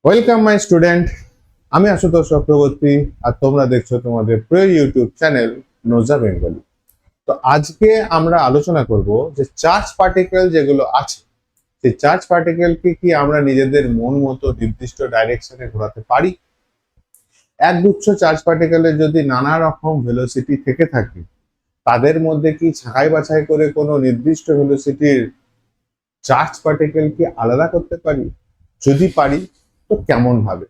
Welcome my student. আমি আশুতোষ চক্রবর্তী আর তোমরা দেখছো তোমাদের প্রিয় ইউটিউব চ্যানেল নোজা বেঙ্গলি। তো আজকে আমরা আলোচনা করব যে চার্জ পার্টিকেল যেগুলো আছে সেই চার্জ পার্টিকেলকে কি আমরা নিজেদের মন মতো নির্দিষ্ট ডাইরেকশনে ঘোরাতে পারি। একগুচ্ছ চার্জ পার্টিকেলের যদি নানা রকম ভেলোসিটি থেকে থাকে তাদের মধ্যে কি ছাঁটাই বাছাই করে কোনো নির্দিষ্ট ভেলোসিটির চার্জ পার্টিকেল কি আলাদা করতে পারি? যদি পারি তো কেমন ভাবে,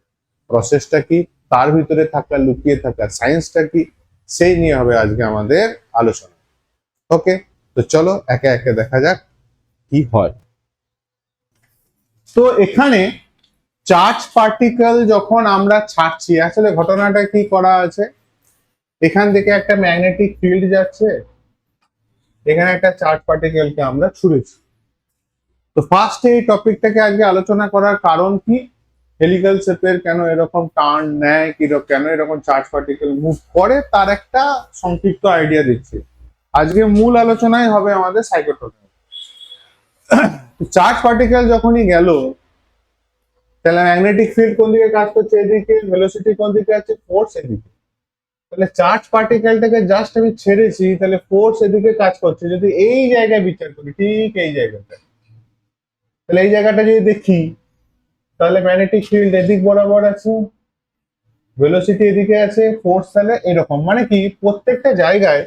প্রসেসটা কি, তার ভিতরে থাকা লুকিয়ে থাকা সায়েন্সটা কি, সেই নিয়ে হবে আজকে আমাদের আলোচনা। ওকে, তো চলো একে একে দেখা যাক কি হয়। তো এখানে চার্জ পার্টিকেল যখন আমরা ছাড়ছি, আসলে ঘটনাটা কি করা আছে, এখান থেকে একটা ম্যাগনেটিক ফিল্ড যাচ্ছে, এখানে একটা চার্জ পার্টিকেলকে আমরা ছুড়েছি। তো ফার্স্ট এই টপিকটাকে আজকে আলোচনা করার কারণ কি, হেলিক্যাল শেপের কেন এরকম টার্ন নেয়, কেন এরকম চার্জ পার্টিকেল মুভ করে, তার একটা সংক্ষিপ্ত আইডিয়া দিচ্ছি। আজকে মূল আলোচনায় হবে আমাদের সাইক্লোট্রন। চার্জ পার্টিকেল যখনই গেল, তাহলে ম্যাগনেটিক ফিল্ড কোন দিকে কাজ করছে, এদিকে, ভেলোসিটি কোন দিকে আছে, ফোর্স এদিকে। তাহলে চার্জ পার্টিকেলটাকে জাস্ট আমি ছেড়েছি, তাহলে ফোর্স এদিকে কাজ করছে। যদি এই জায়গায় বিচার করি, ঠিক এই জায়গাটা, তাহলে এই জায়গাটা যদি দেখি, তাহলে ম্যাগনেটিক ফিল্ড এদিক বরাবর আছে, ভেলোসিটি এদিকে আছে, ফোর্স তাহলে এরকম। মানে কি, প্রত্যেকটা জায়গায়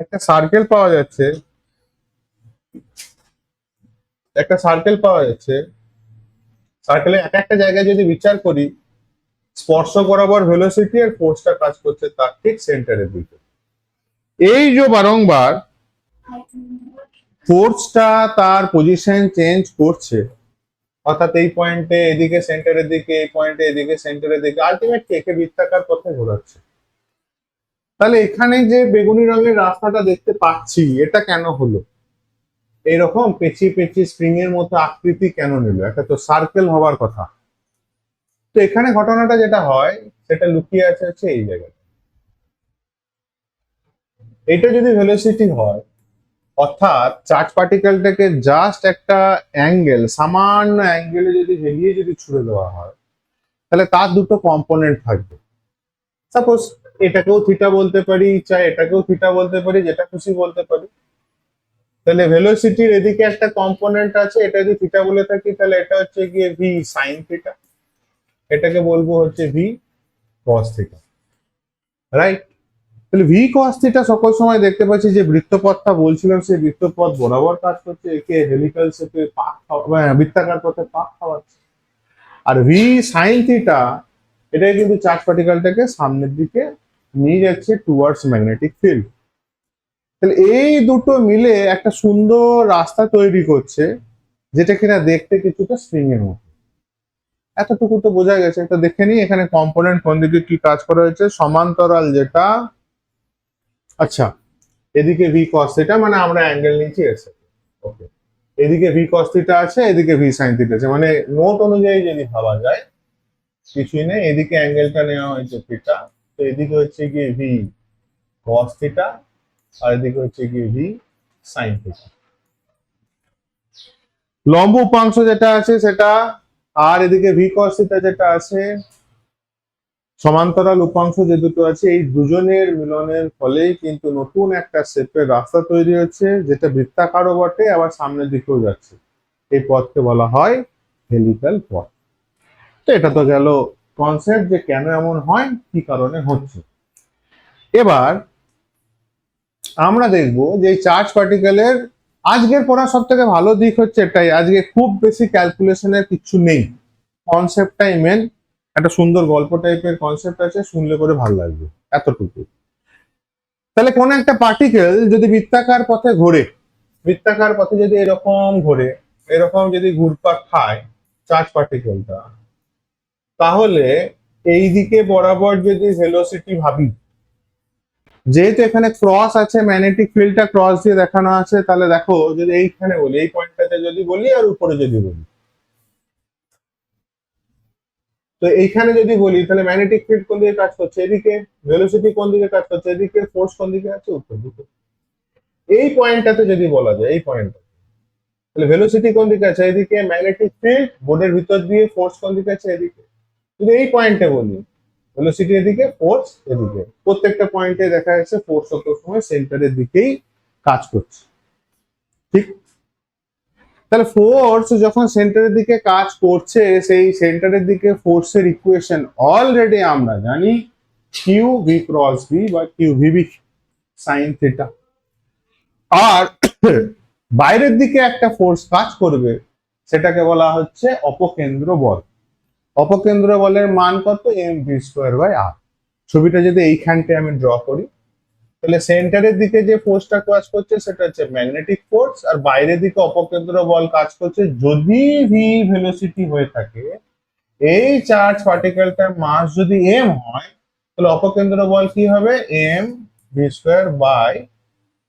একটা সার্কেল পাওয়া যাচ্ছে, সার্কেলে এক একটা জায়গায় যদি বিচার করি, স্পর্শ বরাবর ভেলোসিটি আর ফোর্সটা কাজ করছে তার ঠিক সেন্টারের দিকে। এই যে বারংবার ফোর্সটা তার পজিশন চেঞ্জ করছে, অর্থাৎ এই পয়েন্টে এদিকে সেন্টারের দিকে, এই পয়েন্টে এদিকে সেন্টারের দিকে, আলটিমেটলি একে বৃত্তাকার পথে ঘোরাচ্ছে। তাহলে এখানে যে বেগুনি রঙের রাস্তাটা দেখতে পাচ্ছি, এটা কেন হলো? এইরকম পেঁচিয়ে পেঁচিয়ে স্প্রিং এর মতো আকৃতি কেন নিল? একটা তো সার্কেল হবার কথা। তো এখানে ঘটনাটা যেটা হয় সেটা লুকিয়ে আছে হচ্ছে এই জায়গাটা। এটা যদি ভেলোসিটি হয়, অর্থাৎ চার্জ পার্টিকেলটাকে জাস্ট একটা অ্যাঙ্গেল, সামান্য অ্যাঙ্গেলে যদি হেলিয়ে যদি ছুড়ে দেওয়া হয়, তাহলে তার দুটো কম্পোনেন্ট থাকবে। সাপোজ এটাকেও থিটা বলতে পারি, চাই এটাকেও থিটা বলতে পারি, যেটা খুশি বলতে পারি। তাহলে ভেলোসিটির এদিকে একটা কম্পোনেন্ট আছে, এটা যদি থিটা বলে থাকি, তাহলে এটা হচ্ছে গিয়ে ভি সাইন থিটা, এটাকে বলবো হচ্ছে ভি কস থিটা, রাইট? তাহলে ভি কস থিটা সকল সময় দেখতে পাচ্ছি যে বৃত্তপথটা বলছিলাম, সেই বৃত্তপথ বরাবর কাজ করছে, একে হেলিক্যাল শেপে বৃত্তাকার পথে পাক খাওয়াচ্ছে। আর ভি সাইন থিটা, এটা কিন্তু চার্জ পার্টিকেলটাকে সামনের দিকে নিয়ে যাচ্ছে টুয়ার্ডস ম্যাগনেটিক ফিল্ড। তাহলে এই দুটো মিলে একটা সুন্দর রাস্তা তৈরি করছে, যেটা কিনা দেখতে কিছুটা স্প্রিং এর মতো। এতটুকু তো বোঝা গেছে। তো দেখে নিই এখানে কম্পোনেন্ট কোন দিকে কি কাজ করা হয়েছে। সমান্তরাল যেটা, আচ্ছা, এদিকে ভি কস থিটা, মানে আমরা অ্যাঙ্গেল নিচ্ছি এসে, ওকে। এদিকে ভি কস থিটা আছে, এদিকে ভি সাইন থিটা আছে, মানে নোট অনুযায়ী যদি ভাবা যায় কিছুই নেই। এদিকে অ্যাঙ্গেলটা নেওয়া হয়েছে থিটা, তো এদিকে হচ্ছে গিয়ে ভি কস থিটা, আর এদিকে হচ্ছে গিয়ে ভি সাইন থিটা। লম্ব উপাংশ যেটা আছে সেটা, আর এদিকে ভি কস থিটা যেটা আছে, সমান্তরাল উপাংশ যে দুটো আছে, এই দুজনের মিলনের ফলেই কিন্তু নতুন একটা শেপের রাস্তা তৈরি হচ্ছে, যেটা বৃত্তাকারও বটে, আবার সামনের দিকেও যাচ্ছে। এই পথকে বলা হয় হেলিক্যাল পথ। তো এটা তো গেল কনসেপ্ট যে কেন এমন হয়, কি কারণে হচ্ছে। এবার আমরা দেখবো যে চার্জ পার্টিকেলের আজকের পড়া সব থেকে ভালো দিক হচ্ছে এটাই, আজকে খুব বেশি ক্যালকুলেশনের কিছু নেই, কনসেপ্টটাই মেন। একটা সুন্দর গল্প টাইপের কনসেপ্ট আছে, শুনলে করে ভালো লাগবে, এতটুকু। তাহলে কোন একটা পার্টিকেল যদি বৃত্তাকার পথে ঘোরে, বৃত্তাকার পথে যদি এরকম ঘোরে, এরকম যদি ঘুরপাক খায় চার্জ পার্টিকেলটা, তাহলে এই দিকে বরাবর যদি ভেলোসিটি ভাবি, যেহেতু এখানে ক্রস আছে, ম্যাগনেটিক ফিল্ডটা ক্রস দিয়ে দেখানো আছে, তাহলে দেখো যদি এইখানে বলি, এই পয়েন্টটাতে যদি বলি আর উপরে যদি বলি, তো এইখানে যদি বলি, তাহলে ম্যাগনেটিক ফিল্ড কোন দিকে কাজ করছে, এদিকে, ভেলোসিটি কোন দিকে কাজ করছে, এদিকে, ফোর্স কোন দিকে আছে, উপর দিকে। এই পয়েন্টটাতে যদি বলা যায়, এই পয়েন্টটা, তাহলে ভেলোসিটি কোন দিকে আছে? এদিকে। ম্যাগনেটিক ফিল্ড বোর্ডের ভিতর দিয়ে ফোর্স কোন দিকে আছে? এদিকে। যদি এই পয়েন্টে বলি ভেলোসিটি এদিকে, ফোর্স এদিকে, প্রত্যেকটা পয়েন্টে দেখা যাচ্ছে ফোর্স সব সময় সেন্টারের দিকেই কাজ করছে, ঠিক? তাহলে ফোর্স যখন সেন্টারের দিকে কাজ করছে, সেই সেন্টারের দিকে ফোর্সের ইকুয়েশন অলরেডি আমরা জানি, কিউ ভি ক্রস বি বা কিউ ভিবি সাইন থিটা। আর বাইরের দিকে একটা ফোর্স কাজ করবে, সেটাকে বলা হচ্ছে অপকেন্দ্র বল। অপকেন্দ্র বলের মান কত? এম ভি স্কোয়ার বাই আর। ছবিটা যদি এইখানটা আমি ড্র করি, তাহলে সেন্টারের দিকে যে ফোর্সটা কাজ করছে সেটা হচ্ছে ম্যাগনেটিক ফোর্স, আর বাইরের দিকে অপকেন্দ্র বল কাজ করছে। যদি ভি ভেলোসিটি হয়ে থাকে, এই চার্জ পার্টিকেলটার মাস যদি এম হয়, তাহলে অপকেন্দ্র বল কি হবে? M V square by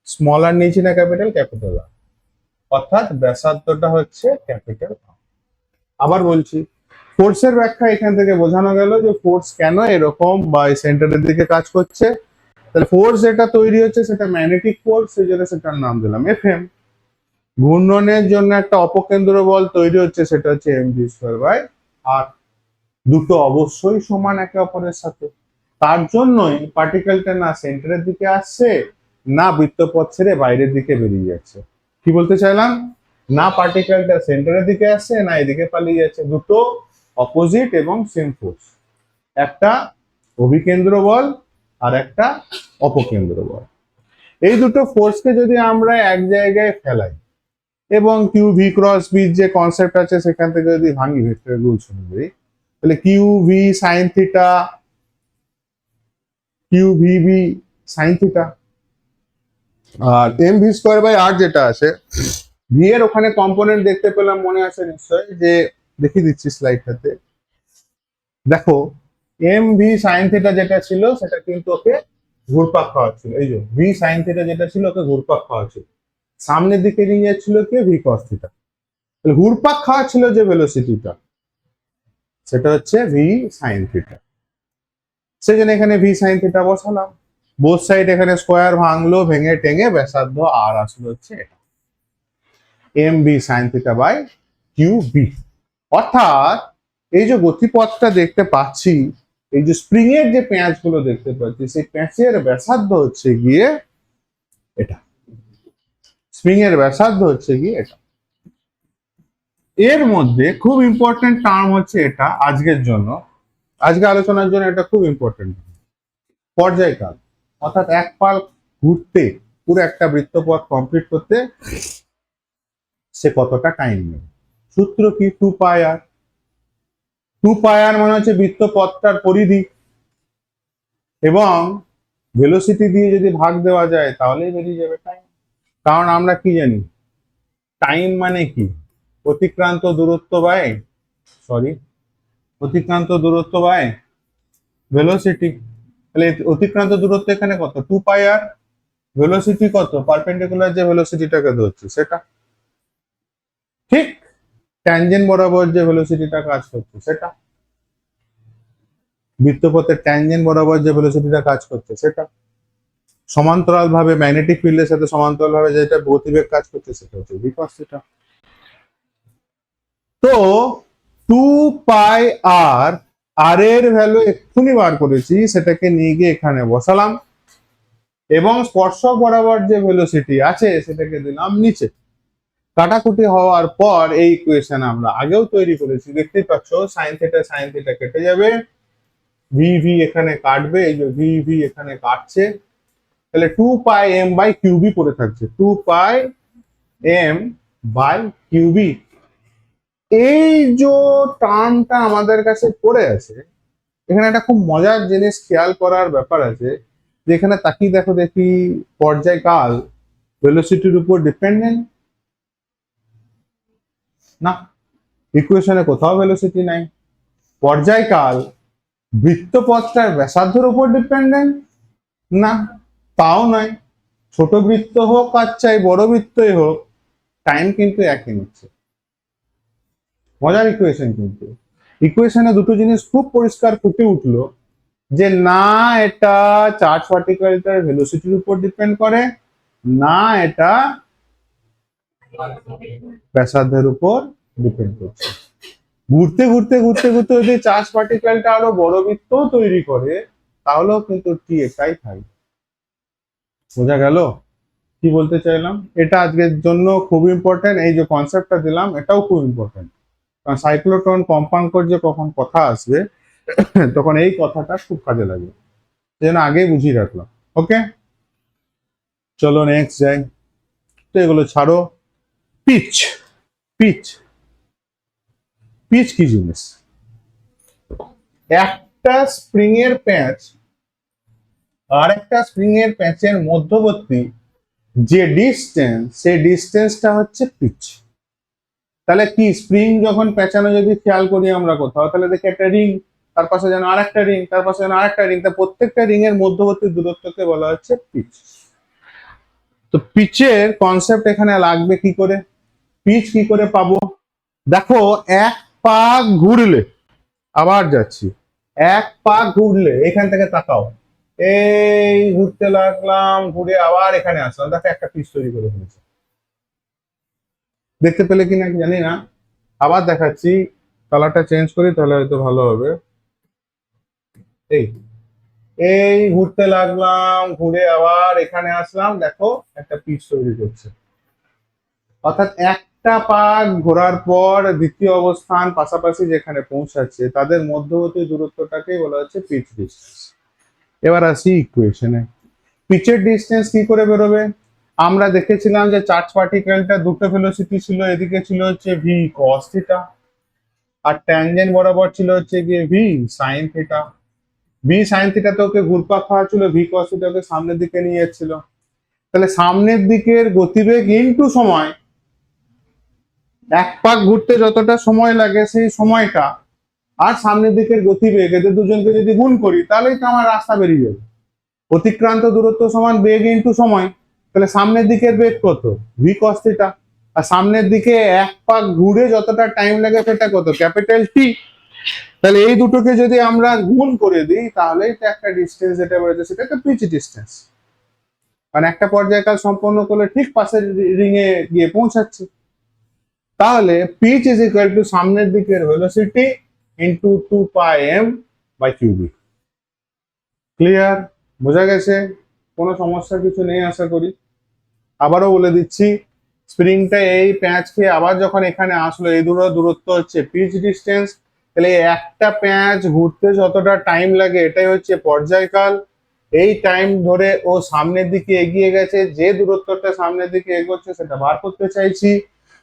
small R নিচে না ক্যাপিটাল, ক্যাপিটাল আর, অর্থাৎ ব্যাসার্ধটা হচ্ছে ক্যাপিটাল আর। আবার বলছি, ফোর্সের ব্যাখ্যা এখান থেকে বোঝানো গেল যে ফোর্স কেন এরকম বা সেন্টারের দিকে কাজ করছে। তাহলে ফোর্স যেটা তৈরি হচ্ছে সেটা ম্যাগনেটিক ফোর্স, সেই জন্য সেটার নাম দিলাম এফ এম। ঘূর্ণনের জন্য একটা অপকেন্দ্র বল তৈরি হচ্ছে, সেটা হচ্ছে এম ভি স্কোয়ার বাই আর। দুটো অবশ্যই সমান একে অপরের সাথে। তার জন্যই পার্টিকেলটা না সেন্টারের দিকে আসছে, না বৃত্তপথ ছেড়ে বাইরের দিকে বেরিয়ে যাচ্ছে। কি বলতে চাইলাম? না পার্টিকেলটা সেন্টারের দিকে আসছে, না এদিকে পালিয়ে যাচ্ছে। দুটো অপোজিট এবং সেম ফোর্স, একটা অভিকেন্দ্র বল আর একটা অপকেন্দ্র বল। এই দুটো ফোর্সকে যদি আমরা এক জায়গায় ফেলাই এবং কিউ ভি ক্রস বি যে কনসেপ্ট আছে সেখান থেকে যদি ভাঙি ভেক্টর রুলস অনুযায়ী, তাহলে Q V sine theta, Q V V sine theta, আর M V square by R যেটা আছে, ভি এর ওখানে কম্পোনেন্ট দেখতে পেলাম, মনে আছে নিশ্চয়ই, যে দেখিয়ে দিচ্ছি স্লাইডটাতে। দেখো, এম ভি সাইন থিটা যেটা ছিল সেটা কিন্তু ওকে ঘুরপাক খাওয়াচ্ছিল। এই যে ভি সাইন থিটা যেটা ছিল ওকে ঘুরপাক খাওয়াচ্ছিল, সামনের দিকে নিয়ে যাচ্ছিল কে? V cos theta. তাহলে ঘুরপাক খাওয়াচ্ছিল যে ভেলোসিটিটা, সেটা হচ্ছে ভি সাইন থিটা। সেই জন্য এখানে ভি সাইন থিটা বসালাম। বোথ সাইড এখানে স্কোয়ার ভাঙলো, ভেঙে টেঙে ব্যাসার্ধ আর আসলো হচ্ছে এটা, M V sine theta by Q B. অর্থাৎ এই যে গতিপথটা দেখতে পাচ্ছি, এই যে স্প্রিং এর যে প্যাঁচ গুলো দেখতে পাচ্ছি, সেই প্যাঁচের ব্যাসার্ধ হচ্ছে গিয়ে এটা, স্প্রিং এর ব্যাসার্ধ হচ্ছে গিয়ে এটা। এর মধ্যে খুব ইম্পর্টেন্ট টার্ম হচ্ছে এটা আজকের জন্য, আজকে আলোচনার জন্য এটা খুব ইম্পর্টেন্ট, পর্যায়কাল। অর্থাৎ এক পাল ঘুরতে, পুরো একটা বৃত্তপথ কমপ্লিট করতে সে কতটা টাইম নেবে। সূত্র কি? 2 পাই আর। 2 পাই আর মানে হচ্ছে বৃত্তপথটার পরিধি, এবং ভেলোসিটি দিয়ে যদি ভাগ দেওয়া যায় তাহলেই বেরিয়ে যাবে টাইম। কারণ আমরা কি জানি, টাইম মানে কি? অতিক্রান্ত দূরত্ব বাই, সরি, অতিক্রান্ত দূরত্ব বাই ভেলোসিটি। তাহলে অতিক্রান্ত দূরত্ব এখানে কত? 2 পাই আর। ভেলোসিটি কত? পারপেন্ডিকুলার যে ভেলোসিটিটাকে ধরছি সেটা, ঠিক ট্যানজেন্ট বরাবর যে ভেলোসিটিটা কাজ করছে সেটা, বৃত্তপথের ট্যানজেন্ট বরাবর যে ভেলোসিটিটা কাজ করছে সেটা, সমান্তরাল ভাবে ম্যাগনেটিক ফিল্ডের সাথে সমান্তরাল ভাবে যেটা গতিবেগ কাজ করছে সেটা হচ্ছে ভি কস থিটা। তো 2 পাই আর, আর এর ভ্যালু এক্ষুনি বার করেছি, সেটাকে নিয়ে গিয়ে এখানে বসালাম, এবং স্পর্শক বরাবর যে ভেলোসিটি আছে সেটাকে দিলাম নিচে। কাটাকুটি হওয়ার পর এই ইকুয়েশন আমরা আগেও তৈরি করেছি, দেখতেই পাচ্ছ, সাইন থিটা কেটে যাবে, ভি ভি এখানে কাটবে, এই যে ভি ভি এখানে কাটছে, তাহলে 2 পাই এম বাই কিউবি পড়ে থাকছে, 2 পাই এম বাই কিউবি। এই যে টার্মটা আমাদের কাছে পড়ে আছে, এখানে একটা খুব মজার জিনিস খেয়াল করার ব্যাপার আছে, যে এখানে তাকিয়ে দেখো দেখি, পর্যায়কাল ভেলোসিটির উপর ডিপেন্ডেন্ট না, ইকুয়েশনে কোথাও ভেলোসিটি নাই। পর্যায়কাল বৃত্তপথটার ব্যাসার্ধের উপর ডিপেন্ডেন্ট না, তাও নয়। ছোট বৃত্ত হোক আর চাই বড় বৃত্তই হোক, টাইম কিন্তু একই নিচ্ছে। মজার ইকুয়েশন কিন্তু। ইকুয়েশনে দুটো জিনিস খুব পরিষ্কার ফুটে উঠলো, যে না এটা চার্জ পার্টিকেলটার ভেলোসিটির উপর ডিপেন্ড করে, না এটা ব্যাসার্ধের উপর ডিপেন্ড করছে। ঘুরতে ঘুরতে ঘুরতে ঘুরতে যদি চার্জ পার্টিকেলটা আরো বড় বৃত্ত তৈরি করে, তাহলেও কিন্তু টি এটাই থাকবে। বোঝা গেল কি বলতে চাইলাম? এটা আজকের জন্য খুব ইম্পর্টেন্ট। এই যে কনসেপ্টটা দিলাম এটাও খুব ইম্পর্টেন্ট, কারণ সাইক্লোট্রন কম্পাঙ্কর যে কখন কথা আসবে তখন এই কথাটা খুব কাজে লাগবে, সেই জন্য আগেই বুঝিয়ে রাখলাম। ওকে, চলো নেক্সট যাই। তো এগুলো ছাড়ো। পিচ, পিচ, পিচ কি জিনিস? একটা স্প্রিং এর প্যাঁচ আর একটা স্প্রিং এর প্যাঁচের মধ্যবর্তী যে ডিস্টেন্স, সেই ডিস্টেন্সটা হচ্ছে পিচ। তাহলে কি, স্প্রিং যখন পেঁচানো যদি খেয়াল করি আমরা কোথাও, তাহলে দেখি একটা রিং, তার পাশে যেন আরেকটা রিং, তার পাশে যেন আরেকটা রিং, তা প্রত্যেকটা রিং এর মধ্যবর্তী দূরত্বকে বলা হচ্ছে পিচ। তো পিচের কনসেপ্ট এখানে লাগবে কি করে, পিচ কি করে পাবো? দেখো, এক পাক ঘুরলে, আবার যাচ্ছি, এক পাক ঘুরলে এখান থেকে তাকাও, এই ঘুরতে লাগলাম, ঘুরে আবার এখানে আসলাম, দেখো একটা পিচ তৈরি করে ফেলেছে। দেখতে পেলে কিনা জানি না, আবার দেখাচ্ছি, কালারটা চেঞ্জ করি তাহলে হয়তো ভালো হবে। এই এই ঘুরতে লাগলাম, ঘুরে আবার এখানে আসলাম, দেখো একটা পিচ তৈরি করছে। অর্থাৎ একটা পাক ঘোরার পর দ্বিতীয় অবস্থান পাশাপাশি যেখানে পৌঁছাচ্ছে তাদের মধ্যবর্তী দূরত্বটাকেই বলা হচ্ছে পিচ ডিস্টেন্স। এবার আসি ইকুয়েশনে। পিচের ডিস্টেন্স কি করে বেরোবে? আমরা দেখেছিলাম যে চার্জ পার্টিকেলটা দুটো ভেলোসিটি ছিল, এদিকে ছিল হচ্ছে ভি কস থিটা, আর ট্যানজেন্ট বরাবর ছিল হচ্ছে গিয়ে V sine theta. V sine theta তো ওকে ঘুরপাক খাওয়াচ্ছিল, ভি কস থিটা ওকে সামনের দিকে নিয়ে যাচ্ছিল। তাহলে সামনের দিকের গতিবেগ ইনটু সময়, এক পাক ঘুরতে যতটা সময় লাগে সেই সময়টা আর সামনের দিকের গতিবেগ, এদের দুজনকে যদি গুণ করি তাহলেই তো আমার রাস্তা বেরিয়ে যাবে। অতিক্রান্ত দূরত্ব সমান বেগ ইনটু সময়, তাহলে সামনের দিকের বেগ কত? V cos theta. আর সামনের দিকে এক পাক ঘুরে যতটা টাইম লাগে সেটা কত? Capital T. তাহলে এই দুটোকে যদি আমরা গুণ করে দিই তাহলে একটা ডিস্টেন্স যেটা বেরোচ্ছে সেটাকে পিচ ডিস্টেন্স। কারণ একটা পর্যায়কাল সম্পন্ন করলে ঠিক পাশের রিং এ গিয়ে পৌঁছাচ্ছে। তাহলে পিচ ইজ ইকুয়াল টু সামনের দিকের ভেলোসিটি ইনটু 2πm/কিউবি। ক্লিয়ার? বোঝা গেছে? কোনো সমস্যা কিছু নেই আশা করি। আবারও বলে দিচ্ছি, স্প্রিংটা এই প্যাঁচ খেয়ে আবার যখন এখানে আসলো, এই দূরত্ব হচ্ছে পিচ ডিস্টেন্স। তাহলে একটা প্যাঁচ ঘুরতে যতটা টাইম লাগে এটাই হচ্ছে পর্যায়কাল। এই টাইম ধরে ও সামনের দিকে এগিয়ে গেছে, যে দূরত্বটা সামনের দিকে এগোচ্ছে সেটা বার করতে চাইছি।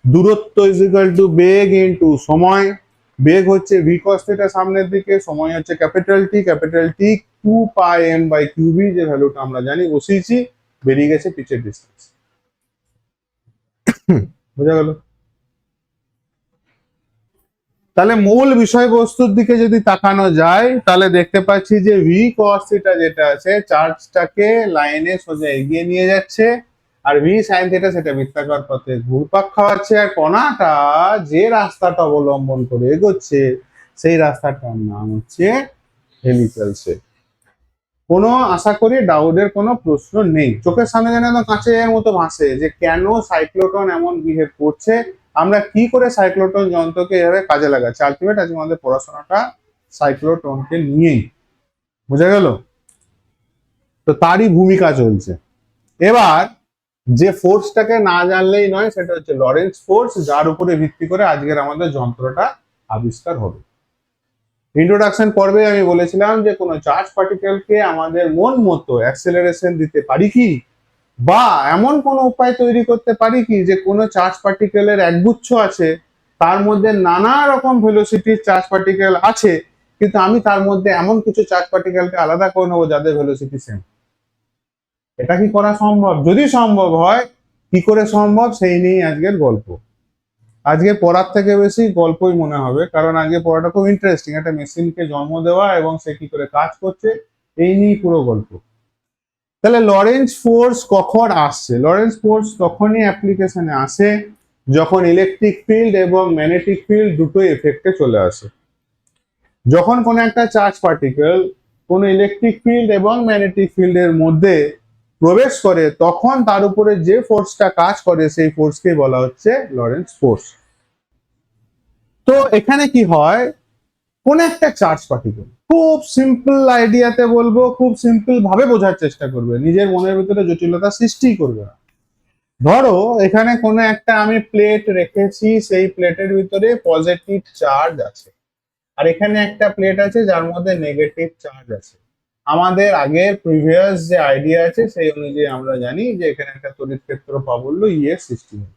দূরত্ব is equal two beg into সময়। বেগ হচ্ছে ভি কস থিটা সামনের দিকে, সময় হচ্ছে ক্যাপিটাল টি, ক্যাপিটাল টি 2πm/কিউবি, যে ভ্যালুটা আমরা জানি বসিয়েছি, বেরিয়ে গেছে পিচের ডিস্টেন্স। বোঝা গেল? তাহলে মূল বিষয়বস্তুর দিকে যদি তাকানো যায় তাহলে দেখতে পাচ্ছি যে ভি কস থিটা যেটা আছে চার্জটাকে লাইনে সোজা এগিয়ে নিয়ে যাচ্ছে, আর ভি সাইন থিটা সেটা বৃত্তাকার পথে ঘুরপাক খাওয়াচ্ছে, আর কণাটা যে রাস্তাটা অবলম্বন করে এগোচ্ছে সেই রাস্তাটার নাম হচ্ছে হেলিক্যাল শেপ। কোনো আশা করি ডাউটের কোনো প্রশ্ন নেই। চোখের সামনে যেন কাঁচের মতো ভাসে যে কেন সাইক্লোট্রন এমন বিহেভ করছে, আমরা কি করে সাইক্লোট্রন যন্ত্রকে এভাবে কাজে লাগাচ্ছি। আলটিমেট আজকে আমাদের পড়াশোনাটা সাইক্লোট্রনকে নিয়েই। বোঝা গেল? তো তারই ভূমিকা চলছে। এবার যে ফোর্সটাকে না জানলেই নয় সেটা হচ্ছে লরেন্স ফোর্স, যার উপরে ভিত্তি করে আজকের আমাদের যন্ত্রটা আবিষ্কার হবে। ইন্ট্রোডাকশন পর্বে আমি বলেছিলাম যে কোনো চার্জ পার্টিকেলকে আমাদের মন মতো অ্যাক্সেলারেশন দিতে পারি কি, বা এমন কোনো উপায় তৈরি করতে পারি কি যে কোনো চার্জ পার্টিকেলের একগুচ্ছ আছে, তার মধ্যে নানা রকম ভেলোসিটির চার্জ পার্টিকেল আছে, কিন্তু আমি তার মধ্যে এমন কিছু চার্জ পার্টিকেলকে আলাদা করে নেবো যাদের ভেলোসিটি সেম। এটা কি করা সম্ভব? যদি সম্ভব হয়, কি করে সম্ভব সেই নিয়েই আজকের গল্প। আজকে পড়ার থেকে বেশি গল্পই মনে হবে, কারণ আজকে পড়াটা খুব ইন্টারেস্টিং। একটা মেশিনকে জন্ম দেওয়া এবং সে কি করে কাজ করছে এই নিয়ে পুরো গল্প। তাহলে লরেন্স ফোর্স কখন আসছে? লরেন্স ফোর্স তখনই অ্যাপ্লিকেশনে আসে যখন ইলেকট্রিক ফিল্ড এবং ম্যাগনেটিক ফিল্ড দুটোই এফেক্টে চলে আসে। যখন কোনো একটা চার্জ পার্টিকেল কোনো ইলেকট্রিক ফিল্ড এবং ম্যাগনেটিক ফিল্ডের মধ্যে প্রবেশ করে তখন তার উপরে যে ফোর্সটা কাজ করে সেই ফোর্সকে বলা হচ্ছে লরেন্স ফোর্স। তো এখানে কি হয়, কোন একটা চার্জ পার্টিকেল, খুব সিম্পল আইডিয়াতে বলবো, খুব সিম্পল ভাবে বোঝার চেষ্টা করবে, নিজের মনের ভিতরে জটিলতা সৃষ্টি করবে না। ধরো এখানে কোনো একটা আমি প্লেট রেখেছি, সেই প্লেটের ভিতরে পজিটিভ চার্জ আছে, আর এখানে একটা প্লেট আছে যার মধ্যে নেগেটিভ চার্জ আছে। আমাদের আগের প্রিভিয়াস যে আইডিয়া আছে সেই অনুযায়ী আমরা জানি যে এখানে একটা তড়িৎ ক্ষেত্র প্রাবল্য এর সৃষ্টি হয়।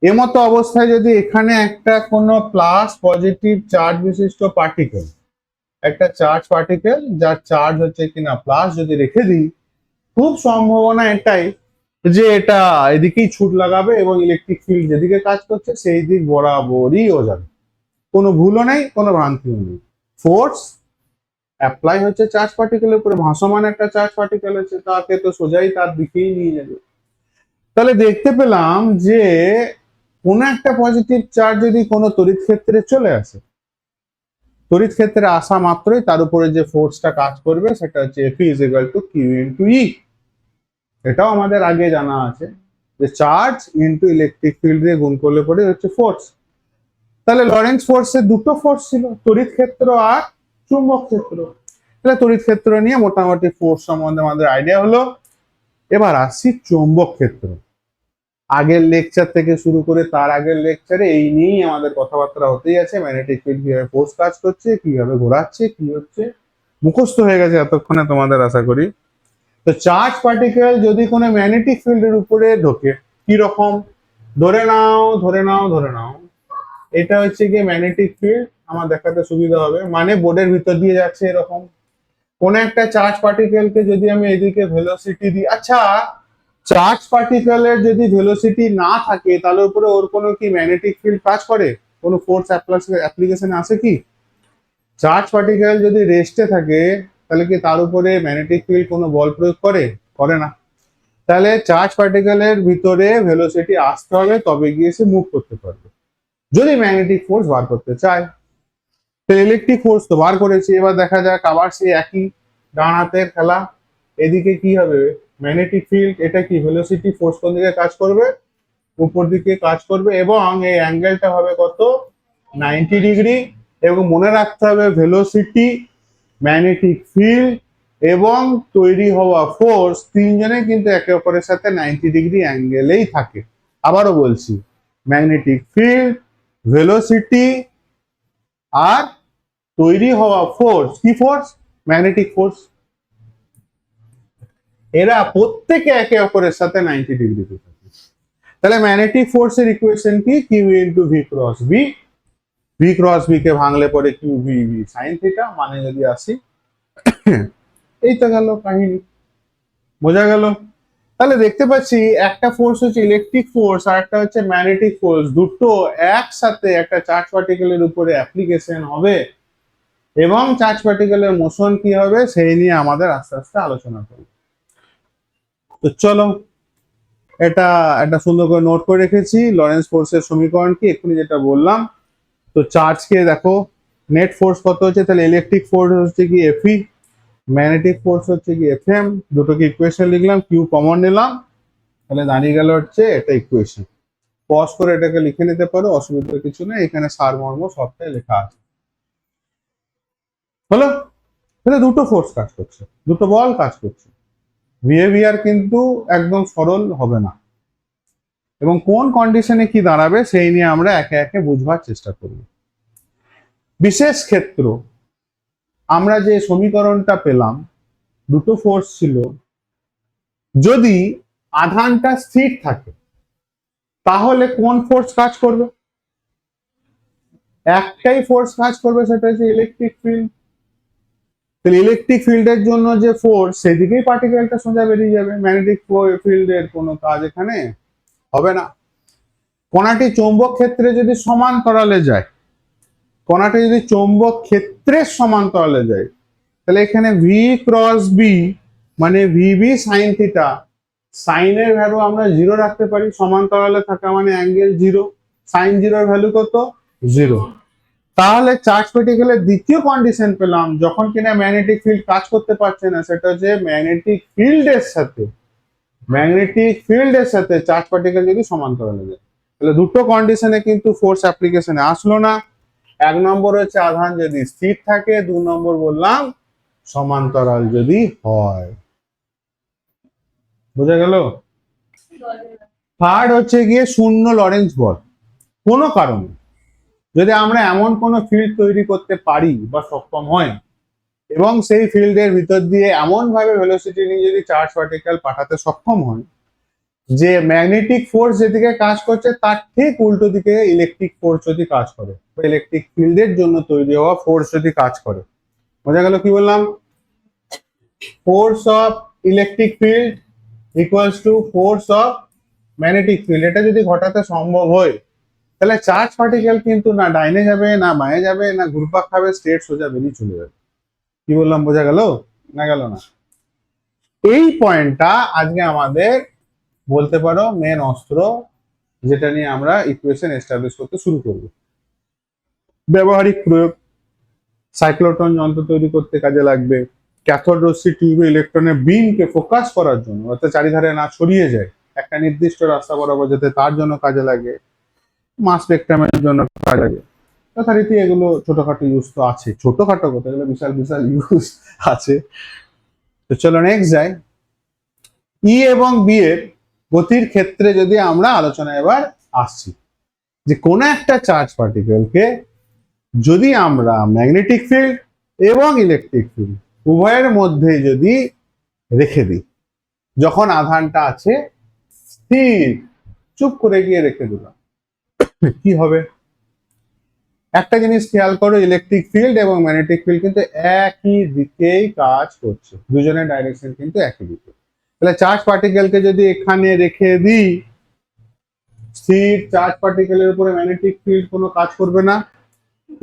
এমতো অবস্থায় যদি এখানে একটা কোনো প্লাস পজিটিভ চার্জ বিশিষ্ট পার্টিকেল, একটা চার্জ পার্টিকেল যার চার্জ হচ্ছে কিনা প্লাস যদি রেখে দিই, খুব সম্ভাবনা এটাই যে এটা এদিকেই ছুট লাগাবে এবং ইলেকট্রিক ফিল্ড যেদিকে কাজ করছে সেই দিক বরাবরই ও যাবে, কোনো ভুলও নেই, কোনো ভ্রান্তিও নেই। ফোর্স অ্যাপ্লাই হচ্ছে চার্জ পার্টিকেলের উপরে, ভাসমান একটা চার্জ পার্টিকেল আছে, তাকে তো সোজাই তার দিকেই নিয়ে যাবে। তাহলে দেখতে পেলাম যে কোনো একটা পজিটিভ চার্জ যদি কোনো তড়িৎ ক্ষেত্রে চলে আসে, তড়িৎ ক্ষেত্রে আসা মাত্রই তার উপরে যে ফোর্সটা কাজ করবে সেটা হচ্ছে F is equal to Q into E. এটাও আমাদের আগে জানা আছে যে চার্জ ইন্টু ইলেকট্রিক ফিল্ড দিয়ে গুণ করলে পরে হচ্ছে ফোর্স। তাহলে লরেন্স ফোর্সের দুটো ফোর্স ছিল, তড়িৎ ক্ষেত্র আর চুম্বক ক্ষেত্র। তাহলে তড়িৎ ক্ষেত্র নিয়ে মোটামুটি ফোর্স সম্বন্ধে আমাদের আইডিয়া হলো। এবার আসছি চৌম্বক ক্ষেত্র। আগের লেকচার থেকে শুরু করে তার আগের লেকচারে এই নিয়েই আমাদের কথাবার্তা হতেই আছে, ম্যাগনেটিক ফিল্ড কিভাবে ফোর্স কাজ করছে, কিভাবে ঘোরাচ্ছে, কি হচ্ছে, মুখস্থ হয়ে গেছে এতক্ষণে তোমাদের আশা করি। তো চার্জ পার্টিকেল যদি কোনো ম্যাগনেটিক ফিল্ডের উপরে ঢোকে, কি রকম, ধরে নাও ধরে নাও ধরে নাও এটা হচ্ছে গিয়ে ম্যাগনেটিক ফিল্ড, আমার দেখাতে সুবিধা হবে, মানে বোর্ডের ভিতর দিয়ে যাচ্ছে এরকম কোন একটা চার্জ পার্টিকেলকে যদি আমি এদিকে ভেলোসিটি দিই, আচ্ছা চার্জ পার্টিকেলের যদি ভেলোসিটি না থাকে তাহলে উপরে ওর কোনো কি ম্যাগনেটিক ফিল্ড কাজ করে, কোনো ফোর্স অ্যাপ্লিকেশন আছে কি? চার্জ পার্টিকেল যদি রেস্টে থাকে তাহলে কি তার উপরে ম্যাগনেটিক ফিল্ড কোনো বল প্রয়োগ করে? করে না। তাহলে চার্জ পার্টিকেলের ভিতরে ভেলোসিটি আসতে হবে তবে গিয়ে সে মুভ করতে পারবে, যদি ম্যাগনেটিক ফোর্স বার করতে চায়। তো ইলেকট্রিক ফোর্স তো বার করেছি, এবার দেখা যাক আবার সেই একই ডান হাতের খেলা। এদিকে কি হবে, ম্যাগনেটিক ফিল্ড, এটা কি ভেলোসিটি, ফোর্স কোন দিকে কাজ করবে, উপর দিকে কাজ করবে, এবং এই অ্যাঙ্গেলটা হবে কত, 90 ডিগ্রি। এবং মনে রাখতে হবে ভেলোসিটি, ম্যাগনেটিক ফিল্ড এবং তৈরি হওয়া ফোর্স তিনজনে কিন্তু একে অপরের সাথে 90 ডিগ্রি অ্যাঙ্গেলেই থাকে। আবারও বলছি, ম্যাগনেটিক ফিল্ড, ভেলোসিটি আর তৈরি হওয়া ফোর্স, কি ফোর্স, ম্যাগনেটিক ফোর্স, এরা প্রত্যেকে একে অপরের সাথে 90 ডিগ্রিতে থাকে। তাহলে ম্যাগনেটিক ফোর্সের ইকুয়েশন কি, Q into V cross B. V cross B কে ভাঙলে পরে Q V V sine theta, মানে যদি আসি এই তো গেল কাহিনী, বোঝা গেল। তাহলে দেখতে পাচ্ছি একটা ফোর্স হচ্ছে ইলেকট্রিক ফোর্স আর একটা হচ্ছে ম্যাগনেটিক ফোর্স, দুটো একসাথে একটা চার্জ পার্টিকেলের উপরে অ্যাপ্লিকেশন হবে এবং চার্জ পার্টিকেলের মোশন কি হবে সেই নিয়ে আমাদের আস্তে আস্তে আলোচনা করব। তো চলো, এটা একটা সুন্দর করে নোট করে রেখেছি, লরেন্স ফোর্সের সমীকরণ কি এক্ষুনি যেটা বললাম। তো চার্জকে দেখো, নেট ফোর্স কত হচ্ছে, তাহলে ইলেকট্রিক ফোর্স হচ্ছে কি এফই, ম্যাগনেটিক ফোর্স হচ্ছে কি এফএম, দুটোকে ইকুয়েশন লিখলাম, কিউ কমন নিলাম, তাহলে দাঁড়িয়ে গেল হচ্ছে এটা ইকুয়েশন। পজ করে এটাকে লিখে নিতে পারো, অসুবিধার কিছু নেই, এখানে সারমর্ম সবটাই লেখা আছে। হলো, তাহলে দুটো ফোর্স কাজ করছে, দুটো বল কাজ করছে, বিহেভিয়ার কিন্তু একদম সরল হবে না, এবং কোন কন্ডিশনে কি দাঁড়াবে সেই নিয়ে আমরা একে একে বুঝবার চেষ্টা করব। বিশেষ ক্ষেত্র, আমরা যে সমীকরণটা পেলাম, দুটো ফোর্স ছিল, যদি আধানটা স্থির থাকে তাহলে কোন ফোর্স কাজ করবে, একটাই ফোর্স কাজ করবে, সেটা হচ্ছে ইলেকট্রিক ফিল্ড। তাহলে ইলেকট্রিক ফিল্ডের জন্য যে ফোর্স সেদিকেই পার্টিকেলটা সোজা বেরিয়ে যাবে, ম্যাগনেটিক ফিল্ডের কোনো কাজ এখানে হবে না। কণাটি চৌম্বক ক্ষেত্রে যদি সমান্তরালে যায়, কণাটি যদি চৌম্বক ক্ষেত্রের সমান্তরালে যায়, তাহলে এখানে ভি ক্রস বি মানে ভিবি সাইন থিটা, সাইনের ভ্যালু আমরা জিরো রাখতে পারি, সমান্তরালে থাকা মানে অ্যাঙ্গেল জিরো, সাইন জিরোর ভ্যালু কত, জিরো। তাহলে চার্জ পার্টিকেলের দ্বিতীয় কন্ডিশন পেলাম, যখন কিনা ম্যাগনেটিক ফিল্ড কাজ করতে পারছে না, সেটা হচ্ছে ম্যাগনেটিক ফিল্ডের সাথে চার্জ পার্টিকেল যদি সমান্তরালে যায়, তাহলে দুটো কন্ডিশনে কিন্তু ফোর্স অ্যাপ্লিকেশনে আসলো না। এক নম্বর হচ্ছে আধান যদি স্থির থাকে, 2 নম্বর বললাম সমান্তরাল যদি হয়। বোঝা গেল? থার্ড হচ্ছে গিয়ে শূন্য লরেন্জ বল। কোনো কারণে যদি আমরা এমন কোনো ফিল্ড তৈরি করতে পারি বা সক্ষম হয়, এবং সেই ফিল্ডের ভিতর দিয়ে এমন ভাবে ভেলোসিটি নিয়ে যদি চার্জ পার্টিকেল পাঠাতে সক্ষম হয় যে ম্যাগনেটিক ফোর্স যেদিকে কাজ করছে তার ঠিক উল্টো দিকে ইলেকট্রিক ফোর্স যদি কাজ করে, বা ইলেকট্রিক ফিল্ডের জন্য তৈরি হওয়া ফোর্স যদি কাজ করে। বোঝা গেল কি বললাম? Force of electric field equals to force of magnetic field, এটা যদি ঘটাতে সম্ভব হয়, তাহলে চার্জ পার্টিকেল কিন্তু না ডাইনে যাবে, না বাঁয়ে যাবে, না ঘুরপাক খাবে, স্ট্রেট সোজা বেরিয়ে চলে যাবে। কি বললাম? বোঝা গেল না গেল না? এই পয়েন্টটা আজকে আমাদের বলতে পারো মেন অস্ত্র, যেটা নিয়ে আমরা ইকুয়েশন এস্টাবলিশ করতে শুরু করব। ব্যবহারিক প্রয়োগ, সাইক্লোট্রন যন্ত্র তৈরি করতে কাজে লাগবে, ক্যাথোড রশ্মি টিউবে ইলেকট্রনের বিমকে ফোকাস করার জন্য, অর্থাৎ চারিধারে না ছড়িয়ে যায়, একটা নির্দিষ্ট রাস্তা বরাবর যেতে তার জন্য কাজে লাগে, মাস স্পেকট্রামের জন্য কাজে লাগে। যথারীতি এগুলো ছোটখাটো ইউজ তো আছে, ছোটখাটো কথা, এগুলো বিশাল বিশাল ইউজ আছে। তো চলো নেক্সট যাই। ই এবং বি এর গতির ক্ষেত্রে যদি আমরা আলোচনা এবার আসছি, যে কোন একটা চার্জ পার্টিকেলকে যদি আমরা ম্যাগনেটিক ফিল্ড এবং ইলেকট্রিক ফিল্ড উভয়ের মধ্যে যদি রেখে দিই, যখন আধানটা আছে স্থির, চুপ করে গিয়ে রেখে দিলাম, কি হবে? একটা জিনিস খেয়াল করো, ইলেকট্রিক ফিল্ড এবং ম্যাগনেটিক ফিল্ড কিন্তু একই দিকেই কাজ করছে, দুজনের ডাইরেকশন কিন্তু একই দিকে। তাহলে চার্জ পার্টিকেলকে যদি এখানে রেখে দিই, স্থির চার্জ পার্টিকেলের উপরে ম্যাগনেটিক ফিল্ড কোনো কাজ করবে না,